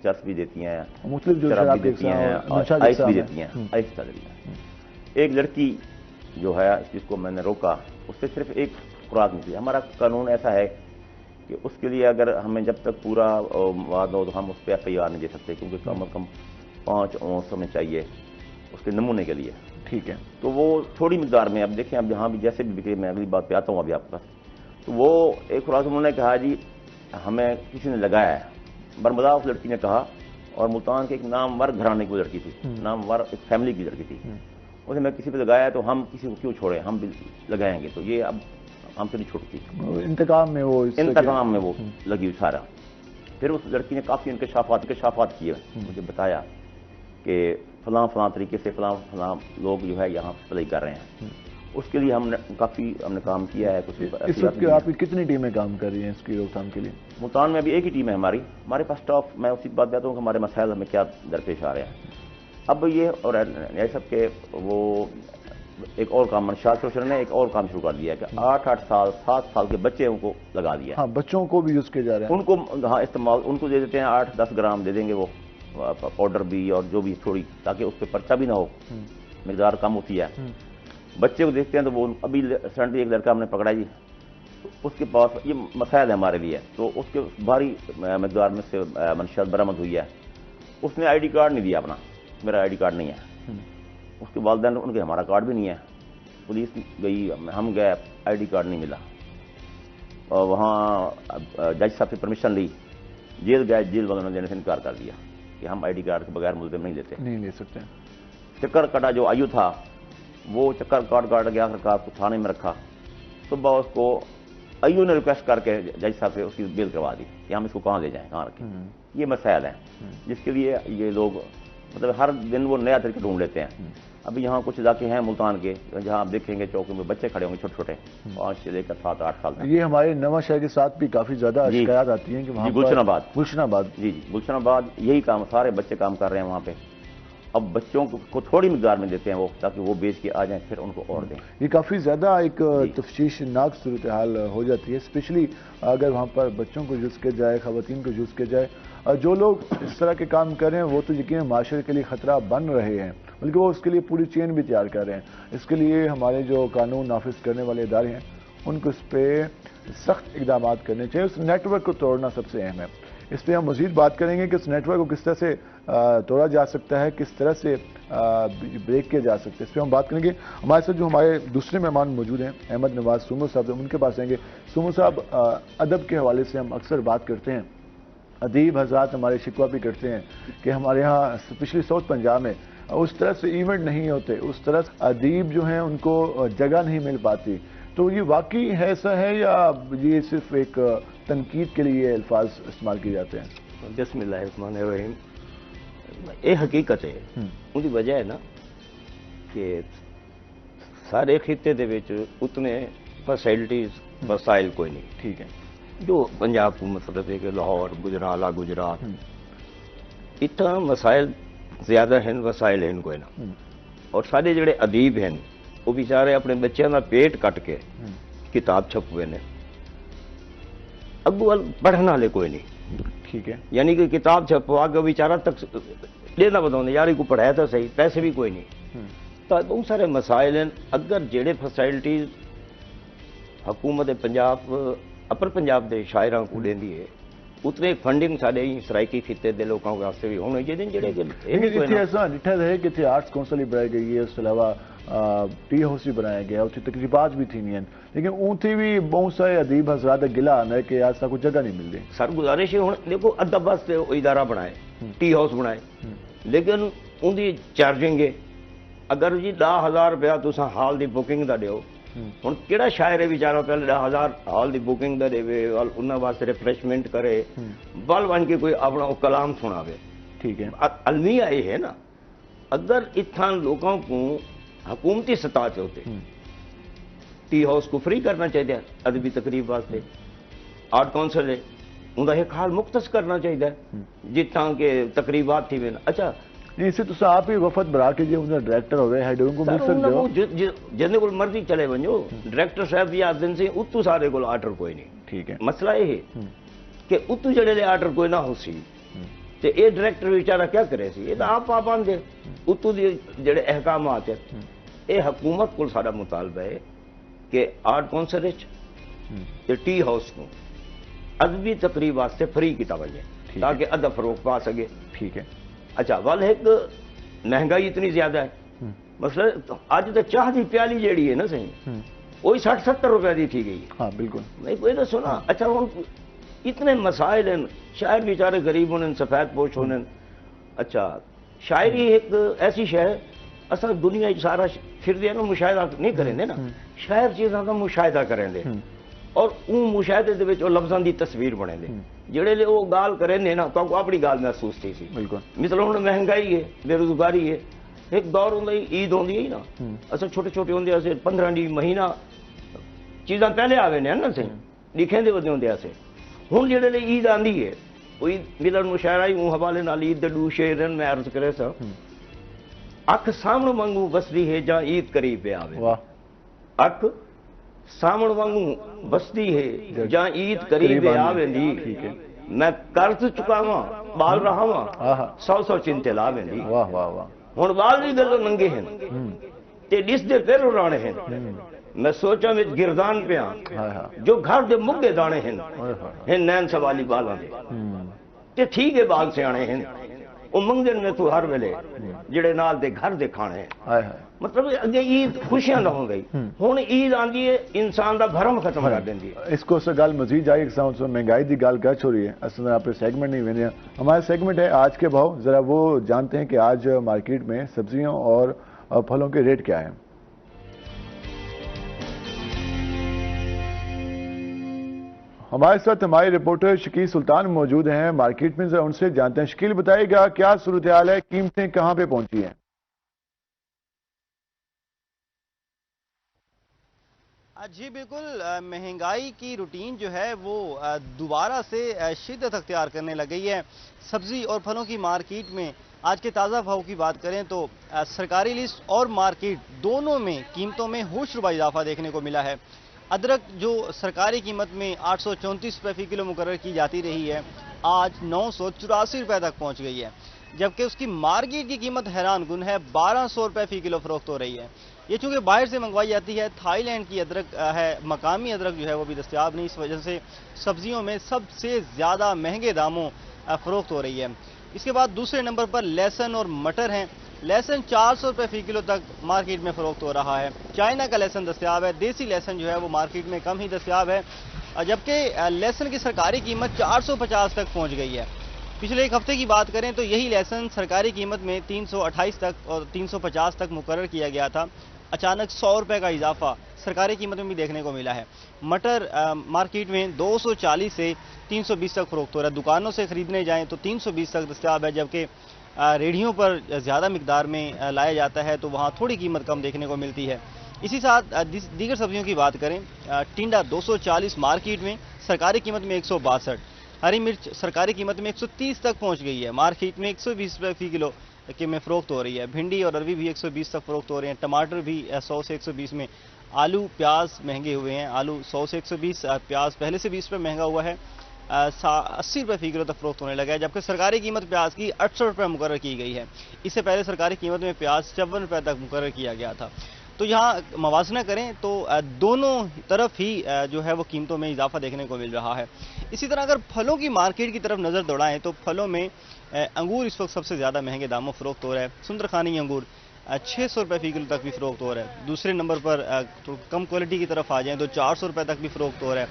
چرس بھی دیتی ہیں, شراب بھی دیتی ہیں, آئس بھی دیتی ہیں, آئس چل رہی ہے. ایک لڑکی جو ہے جس کو میں نے روکا, اس سے صرف ایک خوراک نکلی. ہمارا قانون ایسا ہے کہ اس کے لیے اگر ہمیں جب تک پورا مواد ہو تو ہم اس پہ FIR نہیں دے سکتے, کیونکہ کم از کم 5 اونس ہمیں چاہیے اس کے نمونے کے لیے. ٹھیک ہے, تو وہ تھوڑی مقدار میں, اب دیکھیں اب جہاں بھی جیسے بھی بکے, میں اگلی بات پہ آتا ہوں ابھی آپ کے پاس. تو وہ ایک خوراک انہوں نے کہا جی ہمیں کسی نے لگایا ہے, برمدا اس لڑکی نے کہا, اور ملتان کے ایک نامور گھرانے کی لڑکی تھی, نامور ایک فیملی کی لڑکی تھی. اسے میں کسی پہ لگایا تو ہم کسی کو کیوں چھوڑیں, ہم بھی لگائیں گے, تو یہ اب ہم سے نہیں چھوٹتی. انتقام میں وہ لگی سارا. پھر اس لڑکی نے کافی انکشافات کیے, مجھے بتایا کہ فلاں طریقے سے فلاں لوگ جو ہے یہاں سپلائی کر رہے ہیں. اس کے لیے ہم نے کام کیا ہے. اس وقت آپ کی کتنی ٹیمیں کام کر رہی ہیں اس کی روک تھام کے لیے؟ ملتان میں ابھی ایک ہی ٹیم ہے ہمارے پاس اسٹاف. میں اسی بات کہتا ہوں کہ ہمارے مسائل ہمیں کیا درپیش آ رہے ہیں. اب یہ اور سب کے وہ ایک اور کام منشیات کمیشن نے ایک اور کام شروع کر دیا ہے کہ 8 سال 7 سال کے بچے ان کو لگا دیا. ہاں, بچوں کو بھی یوز کیے جا رہے ہیں. ان کو ہاں استعمال ان کو دے دیتے ہیں, 8-10 گرام دے دیں گے وہ پاؤڈر بھی اور جو بھی تھوڑی, تاکہ اس پہ پرچہ بھی نہ ہو, مقدار کم ہوتی ہے. بچے کو دیکھتے ہیں تو وہ ابھی ریسنٹلی ایک لڑکا ہم نے پکڑا جی, اس کے پاس یہ مسائل ہے ہمارے لیے, تو اس کے بھاری مقدار میں سے منشیات برآمد ہوئی ہے. اس نے ID کارڈ نہیں دیا اپنا, میرا ID کارڈ نہیں ہے. اس کے والدین ان کے ہمارا کارڈ بھی نہیں ہے. پولیس گئی, ہم گئے, ID کارڈ نہیں ملا, اور وہاں جج صاحب سے پرمیشن لی, جیل گئے, جیل والوں نے دینے سے انکار کر دیا کہ ہم ID کارڈ کے بغیر ملزم نہیں لے سکتے. چکر کٹا جو آیو تھا وہ چکر کاٹ گیا, سرکار کو تھانے میں رکھا. صبح اس کو آیو نے ریکویسٹ کر کے جج صاحب سے اس کی بیل کروا دی کہ ہم اس کو کہاں لے جائیں, کہاں رکھیں. یہ مسائل ہیں جس کے لیے یہ لوگ مطلب ہر دن وہ نیا طریقہ ڈھونڈ لیتے ہیں. ابھی یہاں کچھ علاقے ہیں ملتان کے جہاں آپ دیکھیں گے چوکوں میں بچے کھڑے ہوں گے چھوٹے 5 سے لے کر 7-8 سال تک. یہ ہمارے نواں شہر کے ساتھ بھی کافی زیادہ شکایات آتی ہیں کہ وہاں گلشن آباد جی گلشن آباد یہی کام, سارے بچے کام کر رہے ہیں وہاں پہ. اب بچوں کو تھوڑی مقدار میں دیتے ہیں وہ، تاکہ وہ بیچ کے آ جائیں پھر ان کو اور دیں۔ یہ کافی زیادہ ایک تفتیشناک صورتحال ہو جاتی ہے، اسپیشلی اگر وہاں پر بچوں کو یوز کیا جائے، خواتین کو یوز کیا جائے۔ جو لوگ اس طرح کے کام کر رہے ہیں وہ تو یقیناً معاشرے کے لیے خطرہ بن رہے ہیں، بلکہ وہ اس کے لیے پوری چین بھی تیار کر رہے ہیں۔ اس کے لیے ہمارے جو قانون نافذ کرنے والے ادارے ہیں ان کو اس پہ سخت اقدامات کرنے چاہیے۔ اس نیٹ ورک کو توڑنا سب سے اہم ہے۔ اس پہ ہم مزید بات کریں گے کہ اس نیٹ ورک کو کس طرح سے توڑا جا سکتا ہے، کس طرح سے بریک کیا جا سکتا ہے، اس پہ ہم بات کریں گے۔ ہمارے ساتھ جو ہمارے دوسرے مہمان موجود ہیں احمد نواز سومو صاحب، ہم ان کے پاس آئیں گے۔ سومو صاحب، ادب کے حوالے سے ہم اکثر بات کرتے ہیں، ادیب حضرات ہمارے شکوہ بھی کرتے ہیں کہ ہمارے ہاں اسپیشلی ساؤتھ پنجاب میں اس طرح سے ایونٹ نہیں ہوتے، اس طرح سے ادیب جو ہیں ان کو جگہ نہیں مل پاتی۔ تو یہ واقعی ایسا ہے یا یہ صرف ایک تنقید کے لیے الفاظ استعمال کیے جاتے ہیں؟ بسم اللہ الرحمن الرحیم، یہ حقیقت ہے۔ ان کی وجہ ہے نا کہ سارے خطے دے وچ اتنے فیسلٹیز وسائل کوئی نہیں، ٹھیک ہے، جو پنجاب کو مطلب ہے کہ لاہور، گجرالا، گجرات اتنا مسائل زیادہ ہیں، وسائل ہیں کوئی نہ۔ اور سارے جڑے ادیب ہیں وہ بیچارے اپنے بچوں کا پیٹ کٹ کے کتاب چھپوے نے، اگو پڑھنے والے کوئی نہیں، ٹھیک ہے، یعنی کہ کتاب چھپوا کے بیچارہ تک لینا بتاؤں یار کو پڑھایا تو صحیح، پیسے بھی کوئی نہیں۔ تو بہت سارے مسائل ہیں۔ اگر جڑے فیسلٹیز حکومت پنجاب اپر پنجاب دے شاعراں کو دینی ہے، اتنے فنڈنگ سارے سرائکی خطے دے لوگوں واسطے بھی ہونے چاہیے جڑے ایسا ڈٹھا ہے کہ اتنے آرٹس کونسل بھی بنائی گئی ہے، اس کے علاوہ ٹی ہاؤس بھی بنایا گیا، اتنی تقریبات بھی تھی نہیں، لیکن اونتی بھی بہت سارے ادیب حضرات گلا آنا ہے کہ آج تک کوئی جگہ نہیں مل رہی۔ سر گزارش ہے ہوں دیکھو ادب واسطے ادارہ بنائے، ٹی ہاؤس بنائے، لیکن ان کی چارجنگ ہے۔ اگر جی 10,000 روپیہ تساں ہال دی بکنگ دا دیو، ہوں کہڑا شاعر ہے بیچارہ پہلے 10,000 ہال دی بکنگ دا دے انہوں واسطے ریفریشمنٹ کرے، بل بن کے کوئی اپنا کلام سناوے، ٹھیک ہے، المیہ یہ ہے نا۔ اگر اتھان لوگوں کو حکومتی سطح سے ہوتے ٹی ہاؤس کو فری کرنا چاہیے ادبی تقریب واسطے، آرٹ کونسل ہے ان کا ایک حال مختص کرنا چاہیے جتنا کہ تقریبات تھی۔ اچھا اسے تو آپ ہی وفد بنا کے جی انہیں ڈائریکٹر ہوئے ہیڈ کو مل سکتے ہو، جن کو مرضی چلے ونجو، ڈائریکٹر صاحب یا دن سے اتو سارے کو آرڈر کوئی نہیں، ٹھیک ہے۔ مسئلہ یہ ہے کہ اتو جڑے لے آرڈر کوئی نہ ہو سی تے اے ڈائریکٹر بیچارہ کیا کرے سی، یہ تو آپ پابند ہے اتو دی جڑے احکامات ہیں۔ اے حکومت کو سارا مطالبہ ہے کہ آرٹ کونسل تے ٹی ہاؤس کو ادبی تقریب واسطے فری کیتا وجے تاکہ ادب فروغ پا سکے، ٹھیک ہے۔ اچھا ول ایک مہنگائی اتنی زیادہ ہے، مثلا اج تو چاہ دی پیالی جیڑی ہے نا صحیح وہی 60-70 روپے دی تھی گئی، ہاں بالکل، نہیں کوئی تو سنا۔ اچھا ہوں اتنے مسائل ہیں، شاعر بیچارے غریب ہونے، سفید پوش ہونے۔ اچھا شاعری ایک ایسی شے ہے اصل دنیا سارا پھر دے نا مشاہدہ نہیں کریں دے نا، شاعر چیزاں کا مشاہدہ کریں دے اور اون مشاہدے دے وچ لفظاں دی تصویر بنے دے، جڑے لے وہ گال کریں دے نا تو اپنی گال محسوس تھی سی۔ بالکل، مثلا ہوں مہنگائی ہے، بے روزگاری ہے، ایک دور ہوں عید ہوندی ہے نا، اصل چھوٹے چھوٹے ہوندے اسے 15 دی مہینہ چیزاں پہلے آوے نے نا سے لکھیں دے ودے ہوندے اسے، ہوں جڑے لے عید آندی ہے کوئی ملن مشاعرہ ہی حوالے نال عید دے دو شعرن میں عرض کرے سا، اکھ سامنے وانگو بسدی ہے جا عید قریب پہ آوے، اکھ سامنے وانگو بسدی ہے جا عید قریب آوے دی، میں قرض چکاواں بال رہاواں 100 چنتے لاویں دی، ہن بال بھی گلو ننگے ہیں تے ڈس دے پھر اڑانے ہیں، میں سوچا میں گردان پہ جو گھر دے مگے دانے ہیں نین سوالی بالاں دے تے ٹھیک ہے بال سے آنے ہیں وہ منگن میں تو ہر ویلے جڑے نال دے گھر دے کھانے ہیں، مطلب اگے عید خوشیاں نہ ہو گئی، ہن عید آندی ہے انسان دا بھرم ختم کر دیندی ہے۔ اس کو گل مزید جائے مہنگائی دی گل کر چھوڑی ہے، اصل آپ سیگمنٹ نہیں وینے، ہمارا سیگمنٹ ہے آج کے بھاؤ، ذرا وہ جانتے ہیں کہ آج مارکیٹ میں سبزیوں اور پھلوں کے ریٹ کیا ہیں۔ ہمارے ساتھ ہمارے رپورٹر شکیل سلطان موجود ہیں مارکیٹ میں، ذرا ان سے جانتے ہیں۔ شکیل بتائے گا کیا صورتحال ہے، قیمتیں کہاں پہ پہنچی ہیں؟ جی بالکل، مہنگائی کی روٹین جو ہے وہ دوبارہ سے شدت اختیار کرنے لگ گئی ہے۔ سبزی اور پھلوں کی مارکیٹ میں آج کے تازہ بھاؤ کی بات کریں تو سرکاری لسٹ اور مارکیٹ دونوں میں قیمتوں میں ہوش ربا اضافہ دیکھنے کو ملا ہے۔ ادرک جو سرکاری قیمت میں 834 روپے فی کلو مقرر کی جاتی رہی ہے، آج 984 روپے تک پہنچ گئی ہے، جبکہ اس کی مارکیٹ کی قیمت حیران کن ہے، 1200 روپے فی کلو فروخت ہو رہی ہے۔ یہ چونکہ باہر سے منگوائی جاتی ہے، تھائی لینڈ کی ادرک ہے، مقامی ادرک جو ہے وہ بھی دستیاب نہیں، اس وجہ سے سبزیوں میں سب سے زیادہ مہنگے داموں فروخت ہو رہی ہے۔ اس کے بعد دوسرے نمبر پر لہسن اور مٹر ہیں۔ لہسن 400 روپے فی کلو تک مارکیٹ میں فروخت ہو رہا ہے۔ چائنا کا لہسن دستیاب ہے، دیسی لہسن جو ہے وہ مارکیٹ میں کم ہی دستیاب ہے، جبکہ لہسن کی سرکاری قیمت 450 تک پہنچ گئی ہے۔ پچھلے ایک ہفتے کی بات کریں تو یہی لہسن سرکاری قیمت میں 328 تک اور 350 تک مقرر کیا گیا تھا، اچانک 100 روپے کا اضافہ سرکاری قیمت میں بھی دیکھنے کو ملا ہے۔ مٹر مارکیٹ میں 240 سے 320 تک فروخت ہو رہا ہے، دکانوں سے خریدنے جائیں تو 320 تک دستیاب ہے، جبکہ ریڑھیوں پر زیادہ مقدار میں لایا جاتا ہے تو وہاں تھوڑی قیمت کم دیکھنے کو ملتی ہے۔ اسی ساتھ دیگر سبزیوں کی بات کریں، ٹنڈا 240 مارکیٹ میں، سرکاری قیمت میں 162، ہری مرچ سرکاری قیمت میں 130 تک پہنچ گئی ہے، مارکیٹ میں 120 روپے فی کلو کے میں فروخت ہو رہی ہے۔ بھنڈی اور اروی بھی 120 تک فروخت ہو رہے ہیں، ٹماٹر بھی 100 سے 120 میں، آلو پیاز مہنگے ہوئے ہیں، آلو 100 سے 120، پیاز پہلے سے 20 روپے مہنگا ہوا ہے، 80 روپے فی کلو تک فروخت ہونے لگا ہے، جبکہ سرکاری قیمت پیاز کی 68 روپے مقرر کی گئی ہے۔ اس سے پہلے سرکاری قیمت میں پیاز 54 روپے تک مقرر کیا گیا تھا۔ تو یہاں موازنہ کریں تو دونوں طرف ہی جو ہے وہ قیمتوں میں اضافہ دیکھنے کو مل رہا ہے۔ اسی طرح اگر پھلوں کی مارکیٹ کی طرف نظر دوڑائیں تو پھلوں میں انگور اس وقت سب سے زیادہ مہنگے داموں فروخت ہو رہا ہے۔ سندرخانی انگور 600 روپے فی کلو تک بھی فروخت ہو رہا ہے۔ دوسرے نمبر پر کم کوالٹی کی طرف آ جائیں تو 400 روپے تک بھی فروخت ہو رہا ہے۔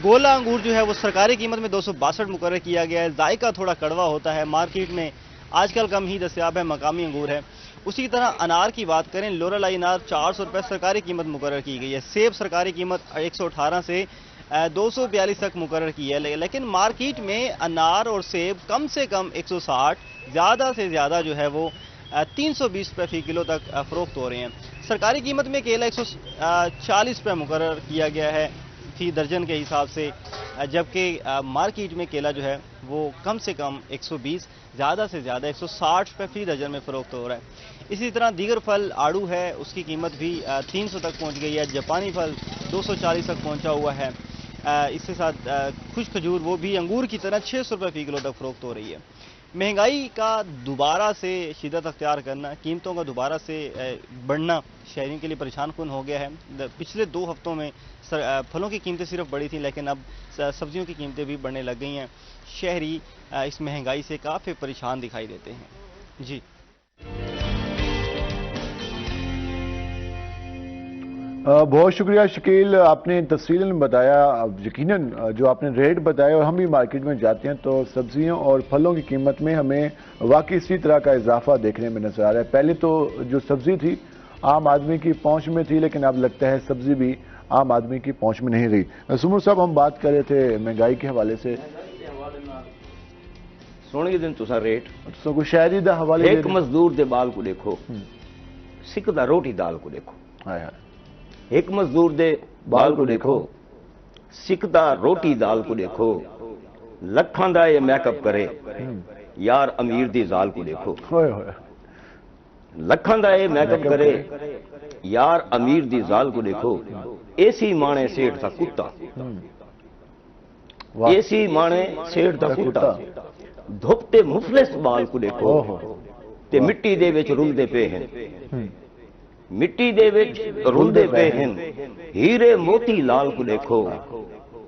گولا انگور جو ہے وہ سرکاری قیمت میں 262 مقرر کیا گیا ہے، ذائقہ تھوڑا کڑوا ہوتا ہے، مارکیٹ میں آج کل کم ہی دستیاب ہے، مقامی انگور ہے۔ اسی طرح انار کی بات کریں، لورل آئی انار 400 روپے سرکاری قیمت مقرر کی گئی ہے، سیب سرکاری قیمت 118 سے 242 تک مقرر کی ہے، لیکن مارکیٹ میں انار اور سیب کم سے کم 160، زیادہ سے زیادہ جو ہے وہ 320 روپے فی کلو تک فروخت ہو رہے ہیں۔ سرکاری قیمت میں کیلا 140 روپے مقرر کیا گیا ہے فی درجن کے حساب سے، جبکہ مارکیٹ میں کیلا جو ہے وہ کم سے کم 120، زیادہ سے زیادہ 160 روپے فی درجن میں فروخت ہو رہا ہے۔ اسی طرح دیگر پھل آڑو ہے، اس کی قیمت بھی 300 تک پہنچ گئی ہے، جاپانی پھل 240 تک پہنچا ہوا ہے۔ اس کے ساتھ خشک کھجور وہ بھی انگور کی طرح 600 روپے فی کلو تک فروخت ہو رہی ہے۔ مہنگائی کا دوبارہ سے شدت اختیار کرنا، قیمتوں کا دوبارہ سے بڑھنا شہریوں کے لیے پریشان کن ہو گیا ہے۔ پچھلے 2 ہفتوں میں پھلوں کی قیمتیں صرف بڑھی تھیں، لیکن اب سبزیوں کی قیمتیں بھی بڑھنے لگ گئی ہیں۔ شہری اس مہنگائی سے کافی پریشان دکھائی دیتے ہیں۔ جی بہت شکریہ شکیل، آپ نے تفصیلاً بتایا۔ یقیناً جو آپ نے ریٹ بتایا، اور ہم بھی مارکیٹ میں جاتے ہیں تو سبزیوں اور پھلوں کی قیمت میں ہمیں واقعی اسی طرح کا اضافہ دیکھنے میں نظر آ رہا ہے۔ پہلے تو جو سبزی تھی عام آدمی کی پہنچ میں تھی، لیکن اب لگتا ہے سبزی بھی عام آدمی کی پہنچ میں نہیں رہی۔ سمر صاحب، ہم بات کر رہے تھے مہنگائی کے حوالے سے، سونے کے دن تسا ریٹ کوئی شہری دا حوالے ایک مزدور دے بال کو دیکھو، سکھ دا روٹی دال کو دیکھو، ایک مزدور دے بال کو دیکھو، سکھ دا روٹی دال کو دیکھو، لکھاں دا یہ میک اپ کرے، یار امیر دی زال کو دیکھو، لکھاں دا یہ میک اپ کرے، یار امیر دی زال کو دیکھو، ایسی مانے سیٹ دا کتا، ایسی مانے سیٹ دا کتا، دھوپتے مفلس بال کو دیکھو، تے مٹی دے وچ رلدے پے ہیں، مٹی دے وچ رلدے پے ہیں، ہیرے موتی لال کو دیکھو،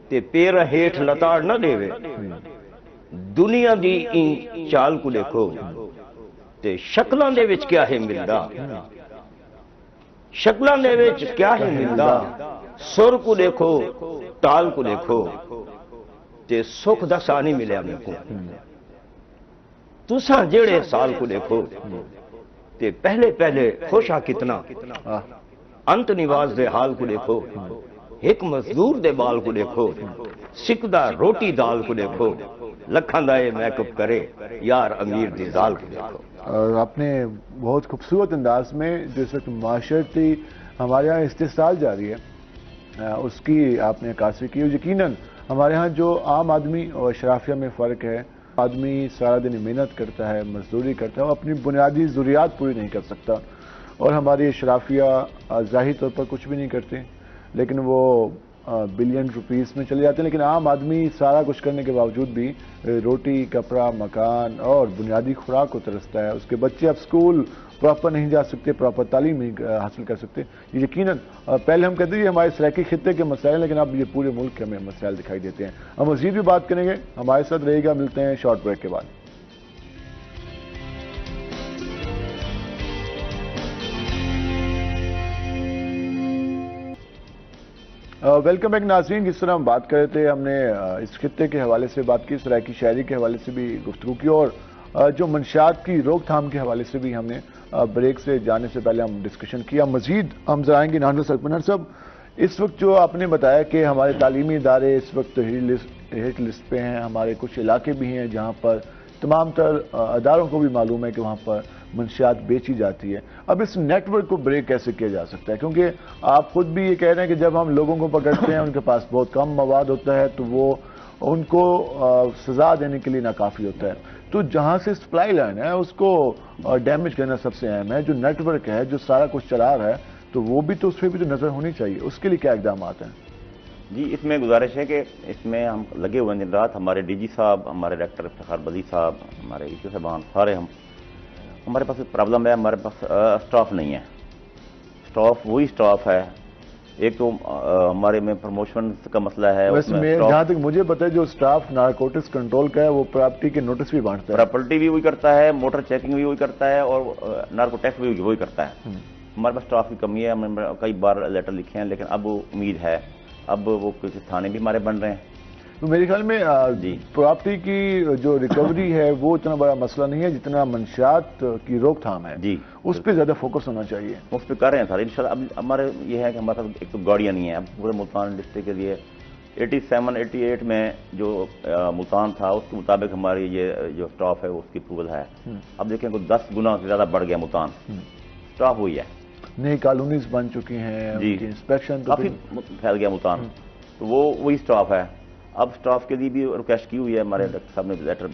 تے پیر ہیٹھ لتاڑ نہ دے وے، دنیا دی این چال کو دیکھو، تے شکلاں دے وچ کیا ہے ملدا، شکلاں دے وچ کیا ہے ملدا، سر کو دیکھو، ٹال کو دیکھو، تے سکھ دا سا نہیں ملیا میں کو، تساں جڑے سال کو دیکھو، تے پہلے پہلے خوشا کتنا، انت نواز دے حال کو دیکھو، ایک مزدور دے بال کو دیکھو، سکھ دا روٹی دال کو دیکھو، لکھاں دا یہ میک اپ کرے، یار امیر دی زال کو دیکھو۔ اور آپ نے بہت خوبصورت انداز میں جو اس وقت معاشرتی ہمارے ہاں استحصال جاری ہے اس کی آپ نے عکاسی کی، اور یقیناً ہمارے ہاں جو عام آدمی اور اشرافیہ میں فرق ہے آدمی سارا دن محنت کرتا ہے, مزدوری کرتا ہے, وہ اپنی بنیادی ضروریات پوری نہیں کر سکتا, اور ہماری اشرافیہ ظاہری طور پر کچھ بھی نہیں کرتے, لیکن وہ بلین روپیز میں چلے جاتے ہیں. لیکن عام آدمی سارا کچھ کرنے کے باوجود بھی روٹی, کپڑا, مکان اور بنیادی خوراک کو ترستا ہے. اس کے بچے اب اسکول پراپر نہیں جا سکتے, پراپر تعلیم نہیں حاصل کر سکتے. یہ یقیناً پہلے ہم کہتے ہیں یہ ہمارے سرائکی خطے کے مسائل ہیں, لیکن اب یہ پورے ملک کے ہمیں مسائل دکھائی دیتے ہیں. ہم مزید بھی بات کریں گے, ہمارے ساتھ رہے گا. ملتے ہیں شارٹ بریک کے بعد. ویلکم بیک ناظرین. جس طرح ہم بات کر رہے تھے, ہم نے اس خطے کے حوالے سے بات کی, سرائکی شاعری کے حوالے سے بھی گفتگو کی, اور جو منشیات کی روک تھام کے حوالے سے بھی ہم نے بریک سے جانے سے پہلے ہم ڈسکشن کیا. مزید ہم ذرائیں گے. نانو سلپنر صاحب, اس وقت جو آپ نے بتایا کہ ہمارے تعلیمی ادارے اس وقت ہٹ لسٹ پہ ہیں, ہمارے کچھ علاقے بھی ہیں جہاں پر تمام تر اداروں کو بھی معلوم ہے کہ وہاں پر منشیات بیچی جاتی ہے. اب اس نیٹ ورک کو بریک کیسے کیا جا سکتا ہے؟ کیونکہ آپ خود بھی یہ کہہ رہے ہیں کہ جب ہم لوگوں کو پکڑتے ہیں ان کے پاس بہت کم مواد ہوتا ہے تو وہ ان کو سزا دینے کے لیے ناکافی ہوتا ہے. تو جہاں سے سپلائی لائن ہے اس کو ڈیمیج کرنا سب سے اہم ہے. جو نیٹ ورک ہے, جو سارا کچھ چلا رہا ہے, تو وہ بھی تو اس پہ بھی تو نظر ہونی چاہیے. اس کے لیے کیا اقدامات ہیں؟ جی, اس میں گزارش ہے کہ اس میں ہم لگے ہوئے ہیں دن رات. ہمارے ڈی جی صاحب, ہمارے ڈائریکٹر افتخار بدی صاحب, ہمارے ای سی صاحبان, سارے ہمارے پاس ایک پرابلم ہے, ہمارے پاس اسٹاف نہیں ہے. اسٹاف وہی اسٹاف ہے. ایک تو ہمارے میں پروموشن کا مسئلہ ہے. جہاں تک مجھے پتا ہے جو اسٹاف نارکوٹکس کنٹرول کا ہے وہ پراپرٹی کے نوٹس بھی بانٹتا ہے. پراپرٹی بھی وہی کرتا ہے, موٹر چیکنگ بھی وہی کرتا ہے, اور نارکو ٹیکس بھی وہی کرتا ہے. ہمارے پاس اسٹاف کی کمی ہے. ہم نے کئی بار لیٹر لکھے ہیں, لیکن اب امید ہے اب وہ کچھ تھانے بھی ہمارے بن رہے ہیں. تو میرے خیال میں پراپرٹی کی جو ریکوری ہے وہ اتنا بڑا مسئلہ نہیں ہے جتنا منشیات کی روک تھام ہے. جی, اس پہ زیادہ فوکس ہونا چاہیے. اس پہ کر رہے ہیں سر انشاءاللہ. اب ہمارے یہ ہے کہ ہمارے پاس ایک تو گاڑیاں نہیں ہیں. اب پورے ملتان ڈسٹرکٹ کے لیے 87-88 میں جو ملتان تھا اس کے مطابق ہماری یہ جو اسٹاف ہے اس کی اپروول ہے. اب دیکھیں کوئی 10 گنا سے زیادہ بڑھ گیا ملتان. اسٹاف وہی ہے, نئی کالونیز بن چکی ہیں, انسپیکشن کافی پھیل گیا ملتان, تو وہ وہی اسٹاف ہے. اب اسٹاف کے لیے بھی ریکویسٹ کی ہوئی ہے, ہمارے ڈاکٹر صاحب نے لیٹر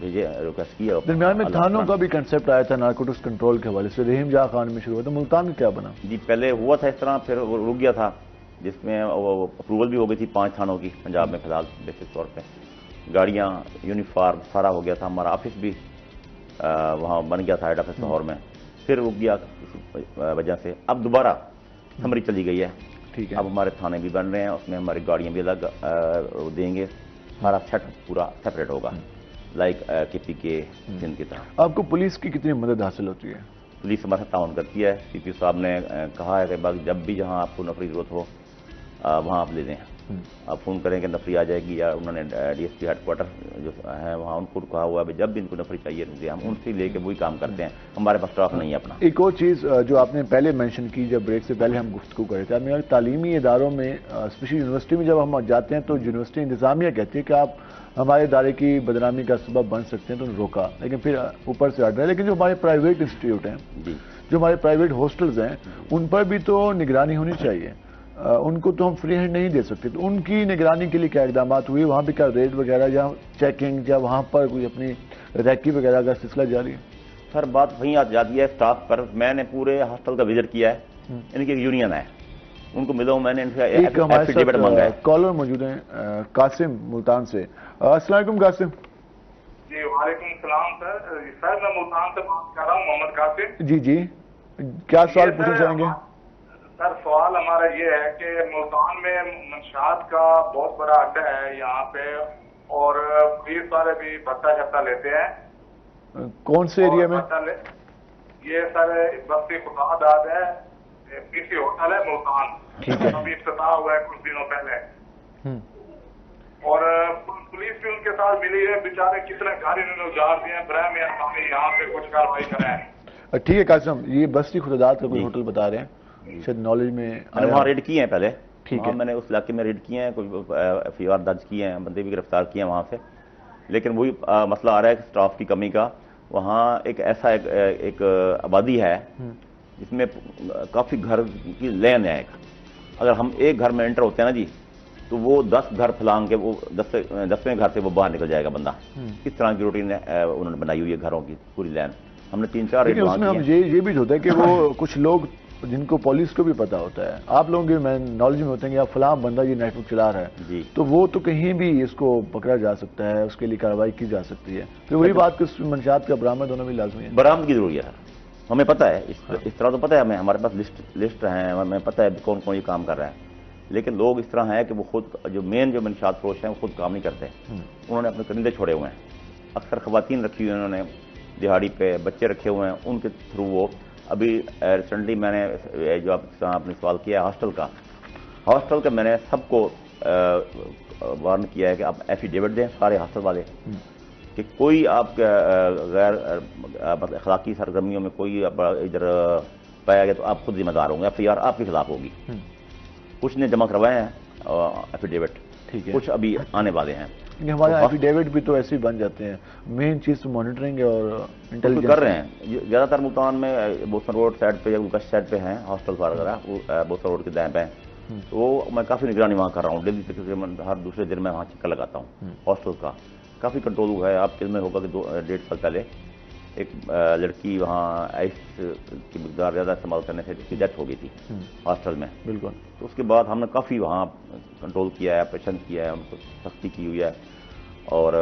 بھیجے, ریکویسٹ کیا. درمیان میں تھانوں کا بھی کنسپٹ آیا تھا نارکوٹکس کنٹرول کے حوالے سے, رحیم جہاں خان میں شروع ہوا تھا. ملتان کا کیا بنا؟ جی, پہلے ہوا تھا اس طرح, پھر وہ رک گیا تھا, جس میں وہ اپروول بھی ہو گئی تھی 5 تھانوں کی پنجاب میں فی الحال بیسک طور پہ. گاڑیاں, یونیفارم سارا ہو گیا تھا. ہمارا آفس بھی وہاں بن گیا تھا, ہیڈ آفس لاہور میں, پھر رک گیا اس وجہ سے. اب دوبارہ سمری چلی گئی ہے. ٹھیک ہے, اب ہمارے تھانے بھی بن رہے ہیں, اس میں ہماری گاڑیاں بھی الگ دیں گے. ہمارا سیٹ پورا سیپریٹ ہوگا, لائک کے پی کے سندھ کی طرح. آپ کو پولیس کی کتنی مدد حاصل ہوتی ہے؟ پولیس ہمارے ساتھ تعاون کرتی ہے. سی پی صاحب نے کہا ہے کہ جب بھی جہاں آپ کو نفری ضرورت ہو وہاں آپ لے دیں. آپ فون کریں کہ نفری آ جائے گی, یا انہوں نے D S P headquarter جو ہے وہاں ان کو کہا ہوا ہے جب بھی ان کو نفری چاہیے ہم ان سے لے کے وہی کام کرتے ہیں. ہمارے پاس اسٹاف نہیں ہے اپنا. ایک اور چیز جو آپ نے پہلے مینشن کی, جب بریک سے پہلے ہم گفتگو کر رہے تھے, تعلیمی اداروں میں اسپیشلی یونیورسٹی میں جب ہم جاتے ہیں تو یونیورسٹی انتظامیہ کہتی ہے کہ آپ ہمارے ادارے کی بدنامی کا سبب بن سکتے ہیں, تو روکا, لیکن پھر اوپر سے آرڈر ہے. لیکن جو ہمارے پرائیویٹ انسٹیٹیوٹ ہیں, جو ہمارے پرائیویٹ ہاسٹلز ہیں, ان پر بھی تو نگرانی ہونی چاہیے. ان کو تو ہم فری ہینڈ نہیں دے سکتے. تو ان کی نگرانی کے لیے کیا اقدامات ہوئے؟ وہاں پہ کیا ریڈ وغیرہ یا چیکنگ, یا وہاں پر کوئی اپنی ریکی وغیرہ کا سلسلہ جاری ہے؟ سر بات وہیں آ جاتی ہے اسٹاف پر. میں نے پورے ہاسٹل کا وزٹ کیا ہے. ان کی ایک یونین ہے, ان کو ملا ہوں میں نے, ان سے ایفیڈیوٹ مانگا ہے. کالر موجود ہیں قاسم ملتان سے. السلام علیکم قاسم. جی وعلیکم السلام سر. سر میں ملتان سے بات کر رہا ہوں, محمد قاسم. جی جی, کیا سوال پوچھنا چاہیں گے؟ سر سوال ہمارا یہ ہے کہ ملتان میں منشیات کا بہت بڑا اڈا ہے یہاں پہ, اور پولیس والے بھی بھتہ شتہ لیتے ہیں. کون سے ایریا میں؟ یہ سر بستی خدا داد ہے, پی سی ہوٹل ہے ملتان, ابھی افتتاح ہوا ہے کچھ دنوں پہلے. اور پولیس بھی ان کے ساتھ ملی ہے. بیچارے کتنے گاڑی انہوں نے اجاڑ دیے ہیں. برائے مہربانی یہاں پہ کچھ کاروائی کریں. ٹھیک ہے قاسم, یہ بستی خدا داد کا کوئی ہوٹل بتا رہے ہیں, شاید نالج میں وہاں ریڈ کیے ہیں پہلے. ٹھیک ہے, میں نے اس علاقے میں ریڈ کیے ہیں, کوئی ایف آئی آر درج کیے ہیں, بندے بھی گرفتار کیے ہیں وہاں سے. لیکن وہی مسئلہ آ رہا ہے کہ اسٹاف کی کمی کا. وہاں ایک ایسا ایک آبادی ہے جس میں کافی گھر کی لین ہے. اگر ہم ایک گھر میں انٹر ہوتے ہیں نا جی, تو وہ 10 گھر پھلانگ کے وہ 10ویں گھر سے وہ باہر نکل جائے گا بندہ. اس طرح کی روٹین انہوں نے بنائی ہوئی ہے گھروں کی پوری لائن. ہم نے 3-4 ریٹ اس میں یہ بھی ہوتا ہے کہ وہ کچھ لوگ جن کو پولیس کو بھی پتا ہوتا ہے, آپ لوگوں کے نالج میں ہوتے ہیں کہ آپ فلاں بندہ یہ نیٹ ورک چلا رہا ہے جی, تو وہ تو کہیں بھی اس کو پکڑا جا سکتا ہے, اس کے لیے کارروائی کی جا سکتی ہے. تو وہی بات کہ منشیات کا برآمد ہونا بھی لازمی ہے. برآمد کی ضروری ہے. ہمیں پتہ ہے اس طرح تو پتہ ہے ہمیں, ہمارے پاس لسٹ ہیں, ہمیں پتہ ہے کون کون یہ کام کر رہا ہے. لیکن لوگ اس طرح ہیں کہ وہ خود جو مین جو منشیات فروش ہیں وہ خود کام نہیں کرتے. انہوں نے اپنے کرندے چھوڑے ہوئے ہیں. اکثر خواتین رکھی ہوئی ہیں انہوں نے دہاڑی پہ, بچے رکھے ہوئے ہیں ان کے تھرو. وہ ابھی ریسنٹلی میں نے جو آپ نے سوال کیا ہے ہاسٹل کا میں نے سب کو وارن کیا ہے کہ آپ ایفیڈیوٹ دیں سارے ہاسٹل والے کہ کوئی آپ غیر اخلاقی سرگرمیوں میں کوئی ادھر پایا گیا تو آپ خود ذمہ دار ہوں گے. FIR آپ کے خلاف ہوگی. کچھ نے جمع کروائے ہیں ایفیڈیوٹ, کچھ ابھی آنے والے ہیں. ہمارے ایفیڈیوٹ بھی تو ایسے ہی بن جاتے ہیں. مین چیز تو مانیٹرنگ اور انٹیلیجنس کر رہے ہیں. زیادہ تر ملتان میں بوسن روڈ سائڈ پہ یا گلگشت سائڈ پہ ہیں ہاسٹل وغیرہ, بوسن روڈ کے دائیں پہ ہیں. تو میں کافی نگرانی وہاں کر رہا ہوں. ڈیلی تقریباً ہر دوسرے دن میں وہاں چکر لگاتا ہوں. ہاسٹل کا کافی کنٹرول ہوا ہے. آپ کے علم میں ہوگا کہ 1.5 سال پہلے ایک لڑکی وہاں آئس کی مقدار زیادہ استعمال کرنے سے اس کی ڈیتھ ہو گئی تھی ہاسٹل میں. بالکل. تو اس کے بعد ہم نے کافی وہاں کنٹرول کیا ہے, آپریشن کیا ہے, ان کو سختی کی ہوئی ہے اور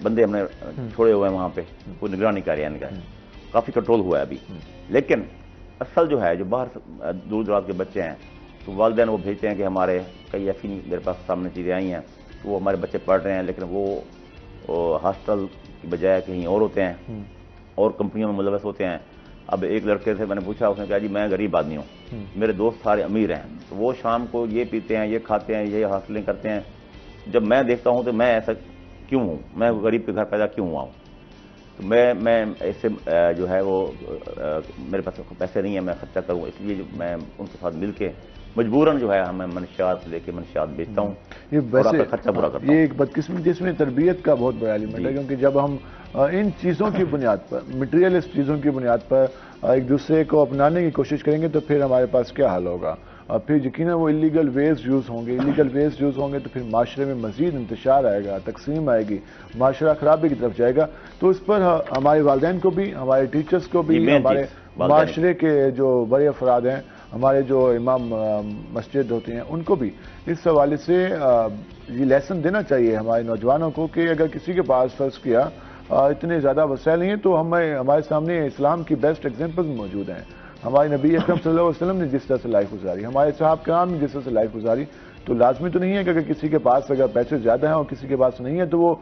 بندے ہم نے چھوڑے ہوئے ہیں وہاں پہ. کوئی نگرانی کر رہے ہیں ان کا, کافی کنٹرول ہوا ہے ابھی. لیکن اصل جو ہے جو باہر دور دراز کے بچے ہیں تو والدین وہ بھیجتے ہیں کہ ہمارے کئی ایسی میرے پاس سامنے چیزیں آئی ہیں تو وہ ہمارے بچے پڑھ رہے ہیں لیکن وہ ہاسٹل کی بجائے کہیں اور ہوتے ہیں اور کمپنیوں میں ملوث ہوتے ہیں. اب ایک لڑکے سے میں نے پوچھا, اس نے کہا جی میں غریب آدمی ہوں, میرے دوست سارے امیر ہیں, تو وہ شام کو یہ پیتے ہیں, یہ کھاتے ہیں, یہ ہاسٹلنگ کرتے ہیں. جب میں دیکھتا ہوں تو میں ایسا کیوں ہوں, میں غریب کے گھر پیدا کیوں ہوا ہوں. تو میں ایسے جو ہے وہ میرے پاس پیسے نہیں ہیں میں خرچہ کروں, اس لیے میں ان کے ساتھ مل کے مجبوراً جو ہے ہمیں منشیات لے کے منشیات بیچتا ہوں اور آپ کا خرچہ پورا کرتا ہوں. یہ ایک بدقسمتی اس میں تربیت کا بہت بڑا ایلیمنٹ ہے, کیونکہ جب ہم ان چیزوں کی بنیاد پر, مٹیریلسٹ چیزوں کی بنیاد پر ایک دوسرے کو اپنانے کی کوشش کریں گے تو پھر ہمارے پاس کیا حل ہوگا. اور پھر یقیناً وہ اللیگل ویز یوز ہوں گے تو پھر معاشرے میں مزید انتشار آئے گا, تقسیم آئے گی, معاشرہ خرابی کی طرف جائے گا. تو اس پر ہمارے والدین کو بھی, ہمارے ٹیچرز کو بھی, ہمارے معاشرے کے جو بڑے افراد ہیں, ہمارے جو امام مسجد ہوتے ہیں, ان کو بھی اس حوالے سے یہ لیسن دینا چاہیے ہمارے نوجوانوں کو کہ اگر کسی کے پاس فرض کیا اتنے زیادہ وسائل نہیں ہیں تو ہمارے سامنے اسلام کی بیسٹ ایگزامپل موجود ہیں. ہمارے نبی اکرم صلی اللہ علیہ وسلم نے جس طرح سے لائف گزاری, ہمارے صحابہ کرام نے جس طرح سے لائف گزاری, تو لازمی تو نہیں ہے کہ اگر کسی کے پاس اگر پیسے زیادہ ہیں اور کسی کے پاس نہیں ہے تو وہ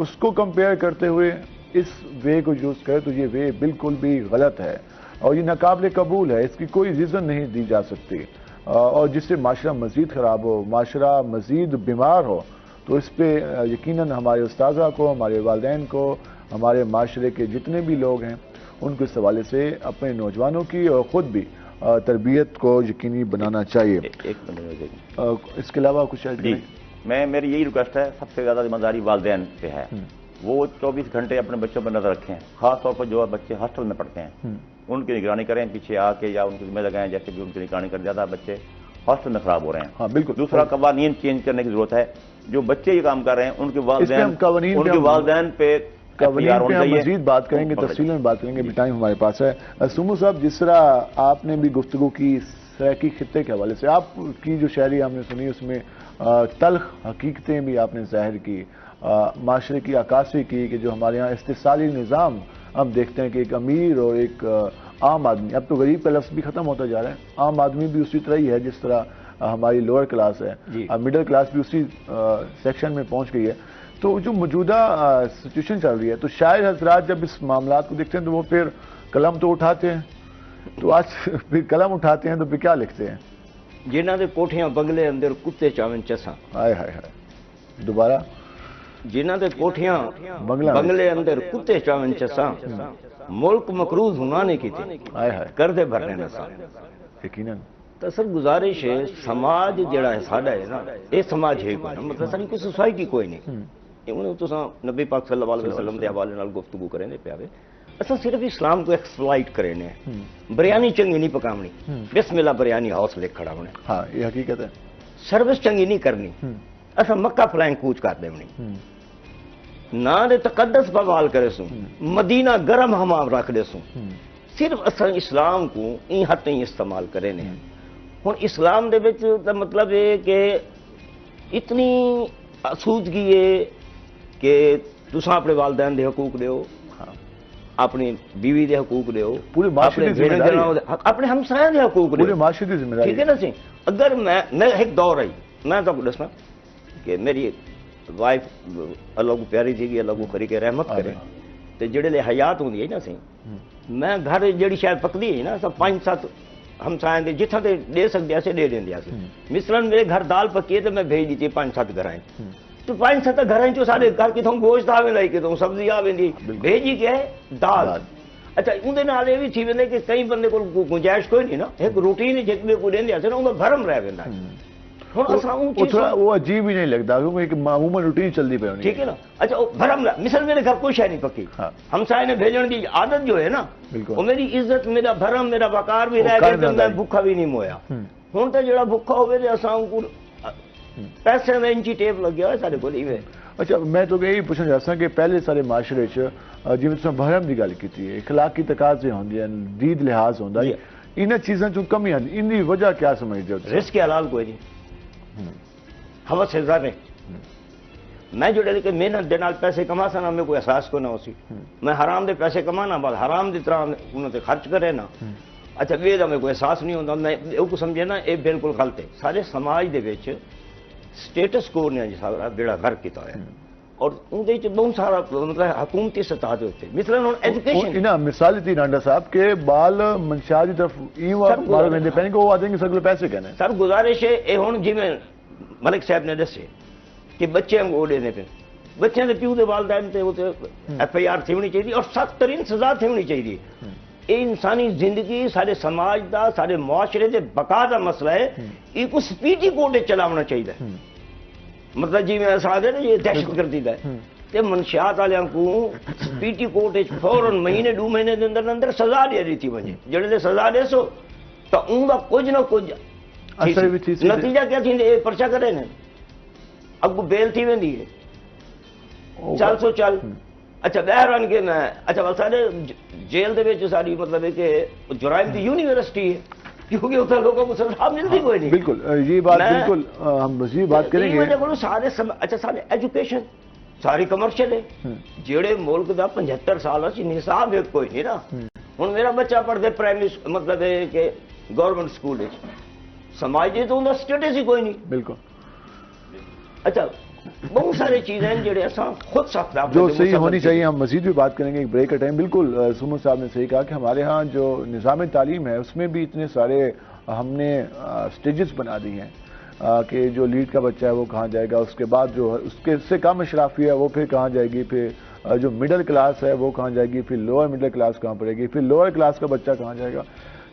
اس کو کمپیئر کرتے ہوئے اس وے کو یوز کرے. تو یہ وے بالکل بھی غلط ہے اور یہ ناقابل قبول ہے. اس کی کوئی ریزن نہیں دی جا سکتی اور جس سے معاشرہ مزید خراب ہو, معاشرہ مزید بیمار ہو. تو اس پہ یقیناً ہمارے اساتذہ کو, ہمارے والدین کو, ہمارے معاشرے کے جتنے بھی لوگ ہیں ان کو اس حوالے سے اپنے نوجوانوں کی اور خود بھی تربیت کو یقینی بنانا چاہیے. اس کے علاوہ کچھ جی میری یہی ریکویسٹ ہے, سب سے زیادہ ذمہ داری والدین پہ ہے. وہ 24 گھنٹے اپنے بچوں پر نظر رکھیں, خاص طور پر جو بچے ہاسٹل میں پڑھتے ہیں ان کی نگرانی کریں پیچھے آ کے, یا ان کی ذمہ لگائیں جیسے کہ ان کی نگرانی کر زیادہ بچے ہاسٹل میں خراب ہو رہے ہیں. ہاں بالکل. دوسرا قوانین چینج کرنے کی ضرورت ہے. جو بچے یہ کام کر رہے ہیں ان کے والدین پہ مزید بات کریں گے, تفصیل میں بات کریں گے, ٹائم ہمارے پاس ہے. سومو صاحب, جس طرح آپ نے بھی گفتگو کی سرائیکی خطے کے حوالے سے, آپ کی جو شاعری ہم نے سنی اس میں تلخ حقیقتیں بھی آپ نے ظاہر کی, معاشرے کی عکاسی کی کہ جو ہمارے یہاں استحصالی نظام ہم دیکھتے ہیں کہ ایک امیر اور ایک عام آدمی, اب تو غریب کا لفظ بھی ختم ہوتا جا رہا ہے, عام آدمی بھی اسی طرح ہی ہے جس طرح ہماری لوور کلاس ہے, مڈل کلاس بھی اسی سیکشن میں پہنچ گئی ہے. تو جو موجودہ سچویشن چل رہی ہے تو شاعر حضرات جب اس معاملات کو دیکھتے ہیں تو وہ پھر قلم تو اٹھاتے ہیں, تو آج پھر قلم اٹھاتے ہیں تو پھر کیا لکھتے ہیں؟ جنہاں دے کوٹھیاں بنگلے اندر کتے چاون چساں. ہائے ہائے ہائے, دوبارہ. جنہاں دے کوٹھیاں بنگلے اندر کتے چاون چساں, ملک مقروض ہونا کی تھی, قرضے بھرنے نہ سا. یقیناً سر گزارش ہے, سماج جڑا ہے ساڈا ہے نا, یہ سماج ہے کوئی نا, مطلب ساری کوئی سوسائٹی کوئی نہیں. انہوں تو نبی پاک صلی اللہ علیہ وسلم دے حوالے نال گفتگو کریں پیا وے. اصل صرف اسلام کو ایکسپلائٹ کرے نے, بریانی چنگی نہیں پکاونی, بسم اللہ بریانی ہاؤس لے کھڑا ہونے. ہاں یہ حقیقت ہے. سروس چنگی نہیں کرنی اصا مکہ فلائنگ کوچ کر دیں نہ دے تقدس بحال کرے سوں مدینہ گرم حمام رکھ دے سوں صرف اصا اسلام کو این حد تھی استعمال کرے نے ہوں اسلام دے وچ تے مطلب ہے کہ اتنی آسودگی ہے کہ تساں اپنے والدین دے حقوق دیو اپنی بیوی دے حقوق دیو پورے معاشرے کی ذمہ داری اپنے ہمسایاں دے حقوق دیو پورے معاشرے کی ذمہ داری ٹھیک ہے نا سی اگر میں ایک دور آئی میں تو دسنا کہ میری وائف اللہ کو پیاری تھی اللہ کو کری کے رحمت کرے تے جڑے لے حیات ہوندی ہے نا سی میں گھر جڑی شاید پکدی ہے نا سب 5-7 ہمسایاں دے جتھاں تے دے سکدے اسی دے دیندے اسی مثلاً میرے گھر دال پکی ہے تے میں بھیج دیتی 5-7 گھراں تو 5-7 گھراں چوں سارے گھر کتھوں گوشت آوے لئی کتھوں سبزی آوے دی بھیجی کیا ہے دال اچھا اندے نال اے وی تھی ویندے کہ کئی بندے کول گنجائش کوئی نہیں نا ایک روٹین ہے جتنے کو دیندے اسی نا اوندا بھرم رہ ویندا وہ عجیب ہی نہیں لگتا کیونکہ معمولاً روٹین چلتی پی ہونی ٹھیک ہے نا اچھا بھرم مثلا میرے گھر کوئی شے نہیں پکی ہمسائے نے بھیجن کی عادت جو ہے نا وہ میری عزت میرا بھرم میرا وقار بھی رہ گیا میں بھوکا بھی نہیں مویا ہوں تو جڑا بھوکا ہوئے تو اساں کو پیسے میں انچی ٹیپ لگ گیا ہے سارے کو لیوے اچھا میں تو یہی پوچھنا چاہتا ہوں کہ پہلے سارے معاشرے جی میں بھرم کی گل کی اخلاقی تقاضے ہوندے ہیں دید لحاظ ہوندا ہے انہاں چیزاں چوں کمی آندی ان دی وجہ کیا سمجھدے ہو رزق حلال کوئی نہیں ہوس ہے ظاہر میں جو کہ محنت دے نال پیسے کما سا نا میں کوئی احساس کو نہ ہو سی میں حرام دے پیسے کمانا بعد حرام دی طرح انہوں تے خرچ کرے نا اچھا وے دا میں کوئی احساس نہیں ہوندا میں او کو سمجھے نا اے بالکل غلط ہے سارے سماج دے وچ سٹیٹس کو نے سارا بیڑا گھر کیتا ہے اور ان دے وچ بہت سارا مطلب حکومتی سطح دے اوتے مثلا ہن ایجوکیشن انہاں مثال تھی رانڈا صاحب کے بال منشا دی طرف ایواں مارو ویندے پہن کو آدیں گے سگلے پیسے کہنے سر گزارش ہے اے ہن جویں ملک صاحب نے دسے کہ بچے انگو دینے پہ بچے کے پیو کے والدین تے وہ ایف آئی آر تھی ہونی چاہیے اور سخت ترین سزا تھی ہونی چاہیے یہ انسانی زندگی سارے سماج دا سارے معاشرے دے بقا دا مسئلہ ہے یہ کو سپیڈی کورٹ چلاونا چاہیے مطلب جی میں ایسا نا یہ دہشت گردی دا ہے تے منشیات والوں کو سپیڈی کورٹ فوراً مہینے 2 مہینے دے اندر اندر سزا دے دی تھی وجے جڑے دے سزا دے سو تو ان دا کچھ نہ کچھ نتیجہ کیا تھی یہ پرچہ کرے نا اگو بیل تھی ویندی ہے 400 اچھا باہر آن کے میں اچھا بس سارے جیل دے وچ ساری مطلب ہے کہ جرائم دی یونیورسٹی ہے کیونکہ اتنا لوگوں کو سزا ملتی کوئی نہیں بالکل یہ بات بالکل ہم مزید بات کریں گے سارے اچھا سارے ایجوکیشن ساری کمرشل ہے جیڑے ملک دا 75 سال اسی نصاب ہے کوئی نہیں نا ہن میرا بچہ پڑھدے پرائمری مطلب ہے کہ گورنمنٹ سکول وچ سماج دے تو ان دا سٹیٹس ہی کوئی نہیں بالکل اچھا بہت ساری چیزیں جڑے اساں خود سخت جو صحیح ہونی چاہیے ہم مزید بھی بات کریں گے ایک بریک کا ٹائم بالکل سومو صاحب نے صحیح کہا کہ ہمارے ہاں جو نظام تعلیم ہے اس میں بھی اتنے سارے ہم نے سٹیجز بنا دی ہیں کہ جو لیڈ کا بچہ ہے وہ کہاں جائے گا اس کے بعد جو اس کے سے کم اشرافی ہے وہ پھر کہاں جائے گی پھر جو مڈل کلاس ہے وہ کہاں جائے گی پھر لوور مڈل کلاس کہاں پڑے گی پھر لوور کلاس کا بچہ کہاں جائے گا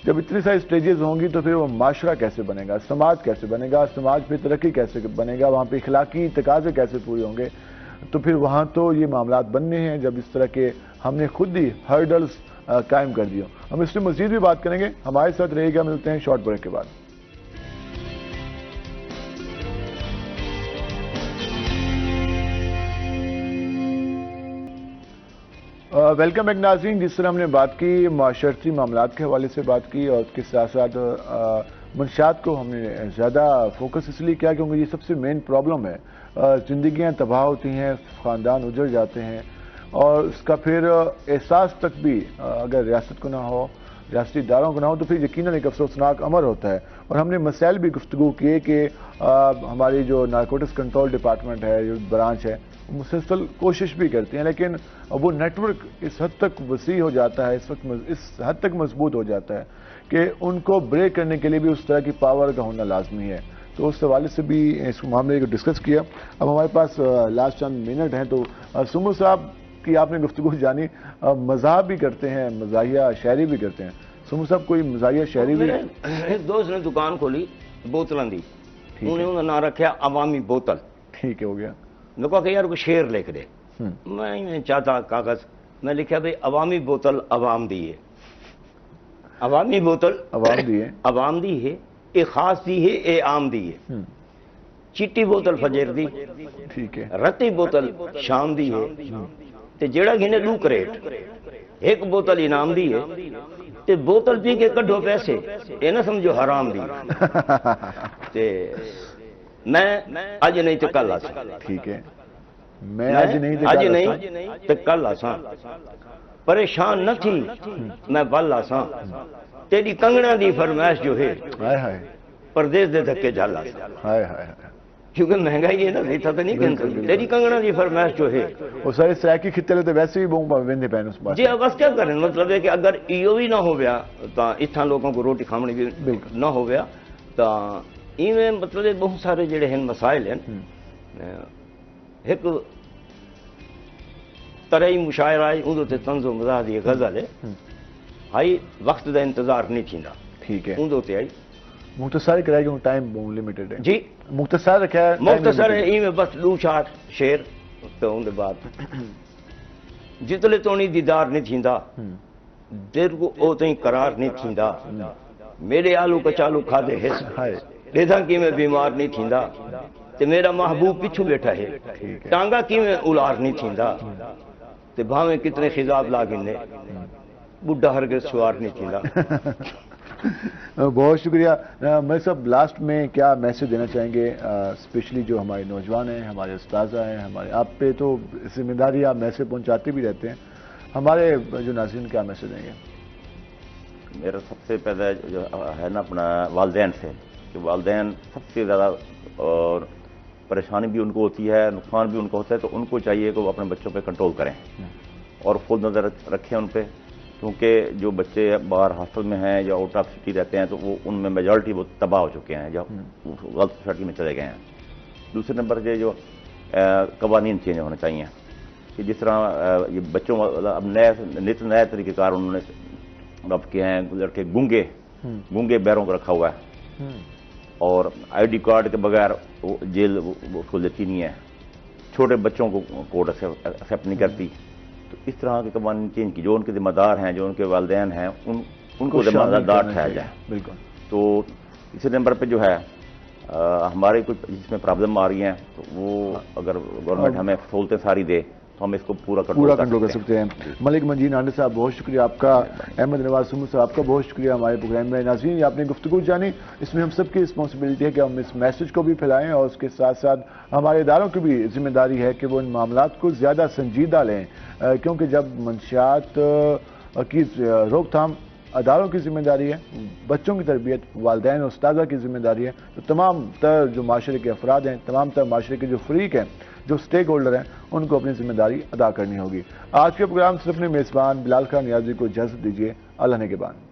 جب اتنی ساری سٹیجز ہوں گی تو پھر وہ معاشرہ کیسے بنے گا سماج کیسے بنے گا سماج پہ ترقی کیسے بنے گا وہاں پہ اخلاقی تقاضے کیسے پورے ہوں گے تو پھر وہاں تو یہ معاملات بننے ہیں جب اس طرح کے ہم نے خود ہی ہرڈلز قائم کر دیا ہم اس میں مزید بھی بات کریں گے ہمارے ساتھ رہے گا ملتے ہیں شارٹ بریک کے بعد ویلکم بیک ناظرین جس طرح ہم نے بات کی معاشرتی معاملات کے حوالے سے بات کی اور اس کے ساتھ ساتھ منشیات کو ہم نے زیادہ فوکس اس لیے کیا کیونکہ یہ سب سے مین پرابلم ہے زندگیاں تباہ ہوتی ہیں خاندان اجڑ جاتے ہیں اور اس کا پھر احساس تک بھی اگر ریاست کو نہ ہو ریاستی اداروں کو نہ ہو تو پھر یقیناً ایک افسوسناک امر ہوتا ہے اور ہم نے مسائل بھی گفتگو کیے کہ ہماری جو نارکوٹکس کنٹرول ڈپارٹمنٹ ہے جو برانچ ہے مسلسل کوشش بھی کرتے ہیں لیکن وہ نیٹ ورک اس حد تک وسیع ہو جاتا ہے اس حد تک مضبوط ہو جاتا ہے کہ ان کو بریک کرنے کے لیے بھی اس طرح کی پاور کا ہونا لازمی ہے تو اس حوالے سے بھی اس معاملے کو ڈسکس کیا اب ہمارے پاس لاسٹ چند منٹ ہیں تو سومو صاحب کی آپ نے گفتگو جانی مزاح بھی کرتے ہیں مزاحیہ شاعری بھی کرتے ہیں سومو صاحب کوئی مزاحیہ شاعری بھی ایک دوست نے دکان کھولی بوتلاں دی انہوں نے نام رکھا عوامی بوتل ٹھیک ہے ہو گیا میں کہا کہ یار کوئی شعر لکھ دے میں چاہتا کاغذ میں لکھا بھائی عوامی بوتل عوام دی ہے عوامی بوتل عوام دی ہے عوام دی ہے اے خاص دی ہے اے عام دی ہے چیٹی بوتل فجر دی ٹھیک ہے رتی بوتل شام دی ہے تے جیڑا گھنے 2 کریٹ ایک بوتل انعام دی ہے تے بوتل پی کے کڈھو پیسے اے نہ سمجھو حرام دی تے میں اج نہیں تے کل آساں ٹھیک ہے میں اج نہیں تے کل آساں پریشان نہ تھی میں بل آساں تیری کنگنا دی فرمائش جو ہے ہائے ہائے پردیس دے دھکے جھالا ہائے ہائے کیونکہ مہنگائی ہے نا ریتا تو نہیں کہنی تیری کنگنا دی فرمائش جو ہے وہ سارے سرائکی خطے لے تو ویسے بھی بہوں ویندے پہنے اس بات جی اب بس کیا کریں مطلب ہے کہ اگر ایو بھی نہ ہو گیا تو اتھا لوگوں کو روٹی کھامنے بھی نہ ہو گیا تو ایویں مطلب ہے بہت سارے جڑے ہیں مسائل ہیں ایک ترئی مشاعرہ آئی اندو تے طنز و مزاح دی غزل ہے آئی وقت دا انتظار نہیں تھیندا ٹھیک ہے اندو تے آئی مختصر کرائے گا ٹائم بہت لمیٹڈ ہے جی مختصر رکھا ہے مختصر ہے ایویں بس 2-4 شعر تو اون دے بعد جتلے تو نہیں دیدار نہیں تھیندا دیر کو او تیں قرار نہیں تھیندا میرے آلو کچالو کھا دے حس ریدھا کی میں بیمار نہیں تھیندا تے میرا محبوب پچھو بیٹھا ہے ٹانگا کی میں اولار نہیں تھیندا تے بھاویں کتنے خضاب لاگن نے بڈھا ہرگز سوار نہیں تھیندا بہت شکریہ میں صاحب لاسٹ میں کیا میسج دینا چاہیں گے اسپیشلی جو ہمارے نوجوان ہیں ہمارے اساتذہ ہیں ہمارے آپ پہ تو ذمہ داری آپ میسج پہنچاتے بھی رہتے ہیں ہمارے جو ناظرین کیا میسج دیں گے میرا سب سے پہلے جو ہے نا اپنا والدین سے کہ والدین سب سے زیادہ اور پریشانی بھی ان کو ہوتی ہے نقصان بھی ان کو ہوتا ہے تو ان کو چاہیے کہ وہ اپنے بچوں پہ کنٹرول کریں اور خود نظر رکھیں ان پہ کیونکہ جو بچے باہر ہاسٹل میں ہیں یا آؤٹ آف سٹی رہتے ہیں تو وہ ان میں میجورٹی وہ تباہ ہو چکے ہیں جب غلط سوسائٹی میں چلے گئے ہیں دوسرے نمبر کے جو قوانین چینج ہونے چاہیے کہ جس طرح یہ بچوں اب نئے طریقہ کار انہوں نے اب کیے ہیں لڑکے گونگے بیروں کو رکھا ہوا ہے اور آئی ڈی کارڈ کے بغیر جیل اس کو لیتی نہیں ہے چھوٹے بچوں کو کورٹ ایکسیپٹ نہیں کرتی تو اس طرح کے قوانین چینج کی جو ان کے ذمہ دار ہیں جو ان کے والدین ہیں ان کو ذمہ دار ٹھہرایا جائے بالکل تو اسی نمبر پہ جو ہے ہمارے کچھ جس میں پرابلم آ رہی ہیں تو وہ اگر گورنمنٹ ہمیں سہولتیں ساری دے تو ہم اس کو پورا کنٹرول کر سکتے ہیں ملک منجی ناندے صاحب بہت شکریہ آپ کا احمد نواز سمو صاحب آپ کا بہت شکریہ ہمارے پروگرام میں ناظرین آپ نے گفتگو جانی اس میں ہم سب کی رسپانسبلٹی ہے کہ ہم اس میسج کو بھی پھیلائیں اور اس کے ساتھ ساتھ ہمارے اداروں کی بھی ذمہ داری ہے کہ وہ ان معاملات کو زیادہ سنجیدہ لیں کیونکہ جب منشیات کی روک تھام اداروں کی ذمہ داری ہے بچوں کی تربیت والدین اور استاذہ کی ذمہ داری ہے تو تمام تر جو معاشرے کے افراد ہیں تمام تر معاشرے کے جو فریق ہیں جو سٹیک ہولڈر ہیں ان کو اپنی ذمہ داری ادا کرنی ہوگی آج کے پروگرام صرف نے میزبان بلال خان نیازی کو اجازت دیجیے اللہ نگہبان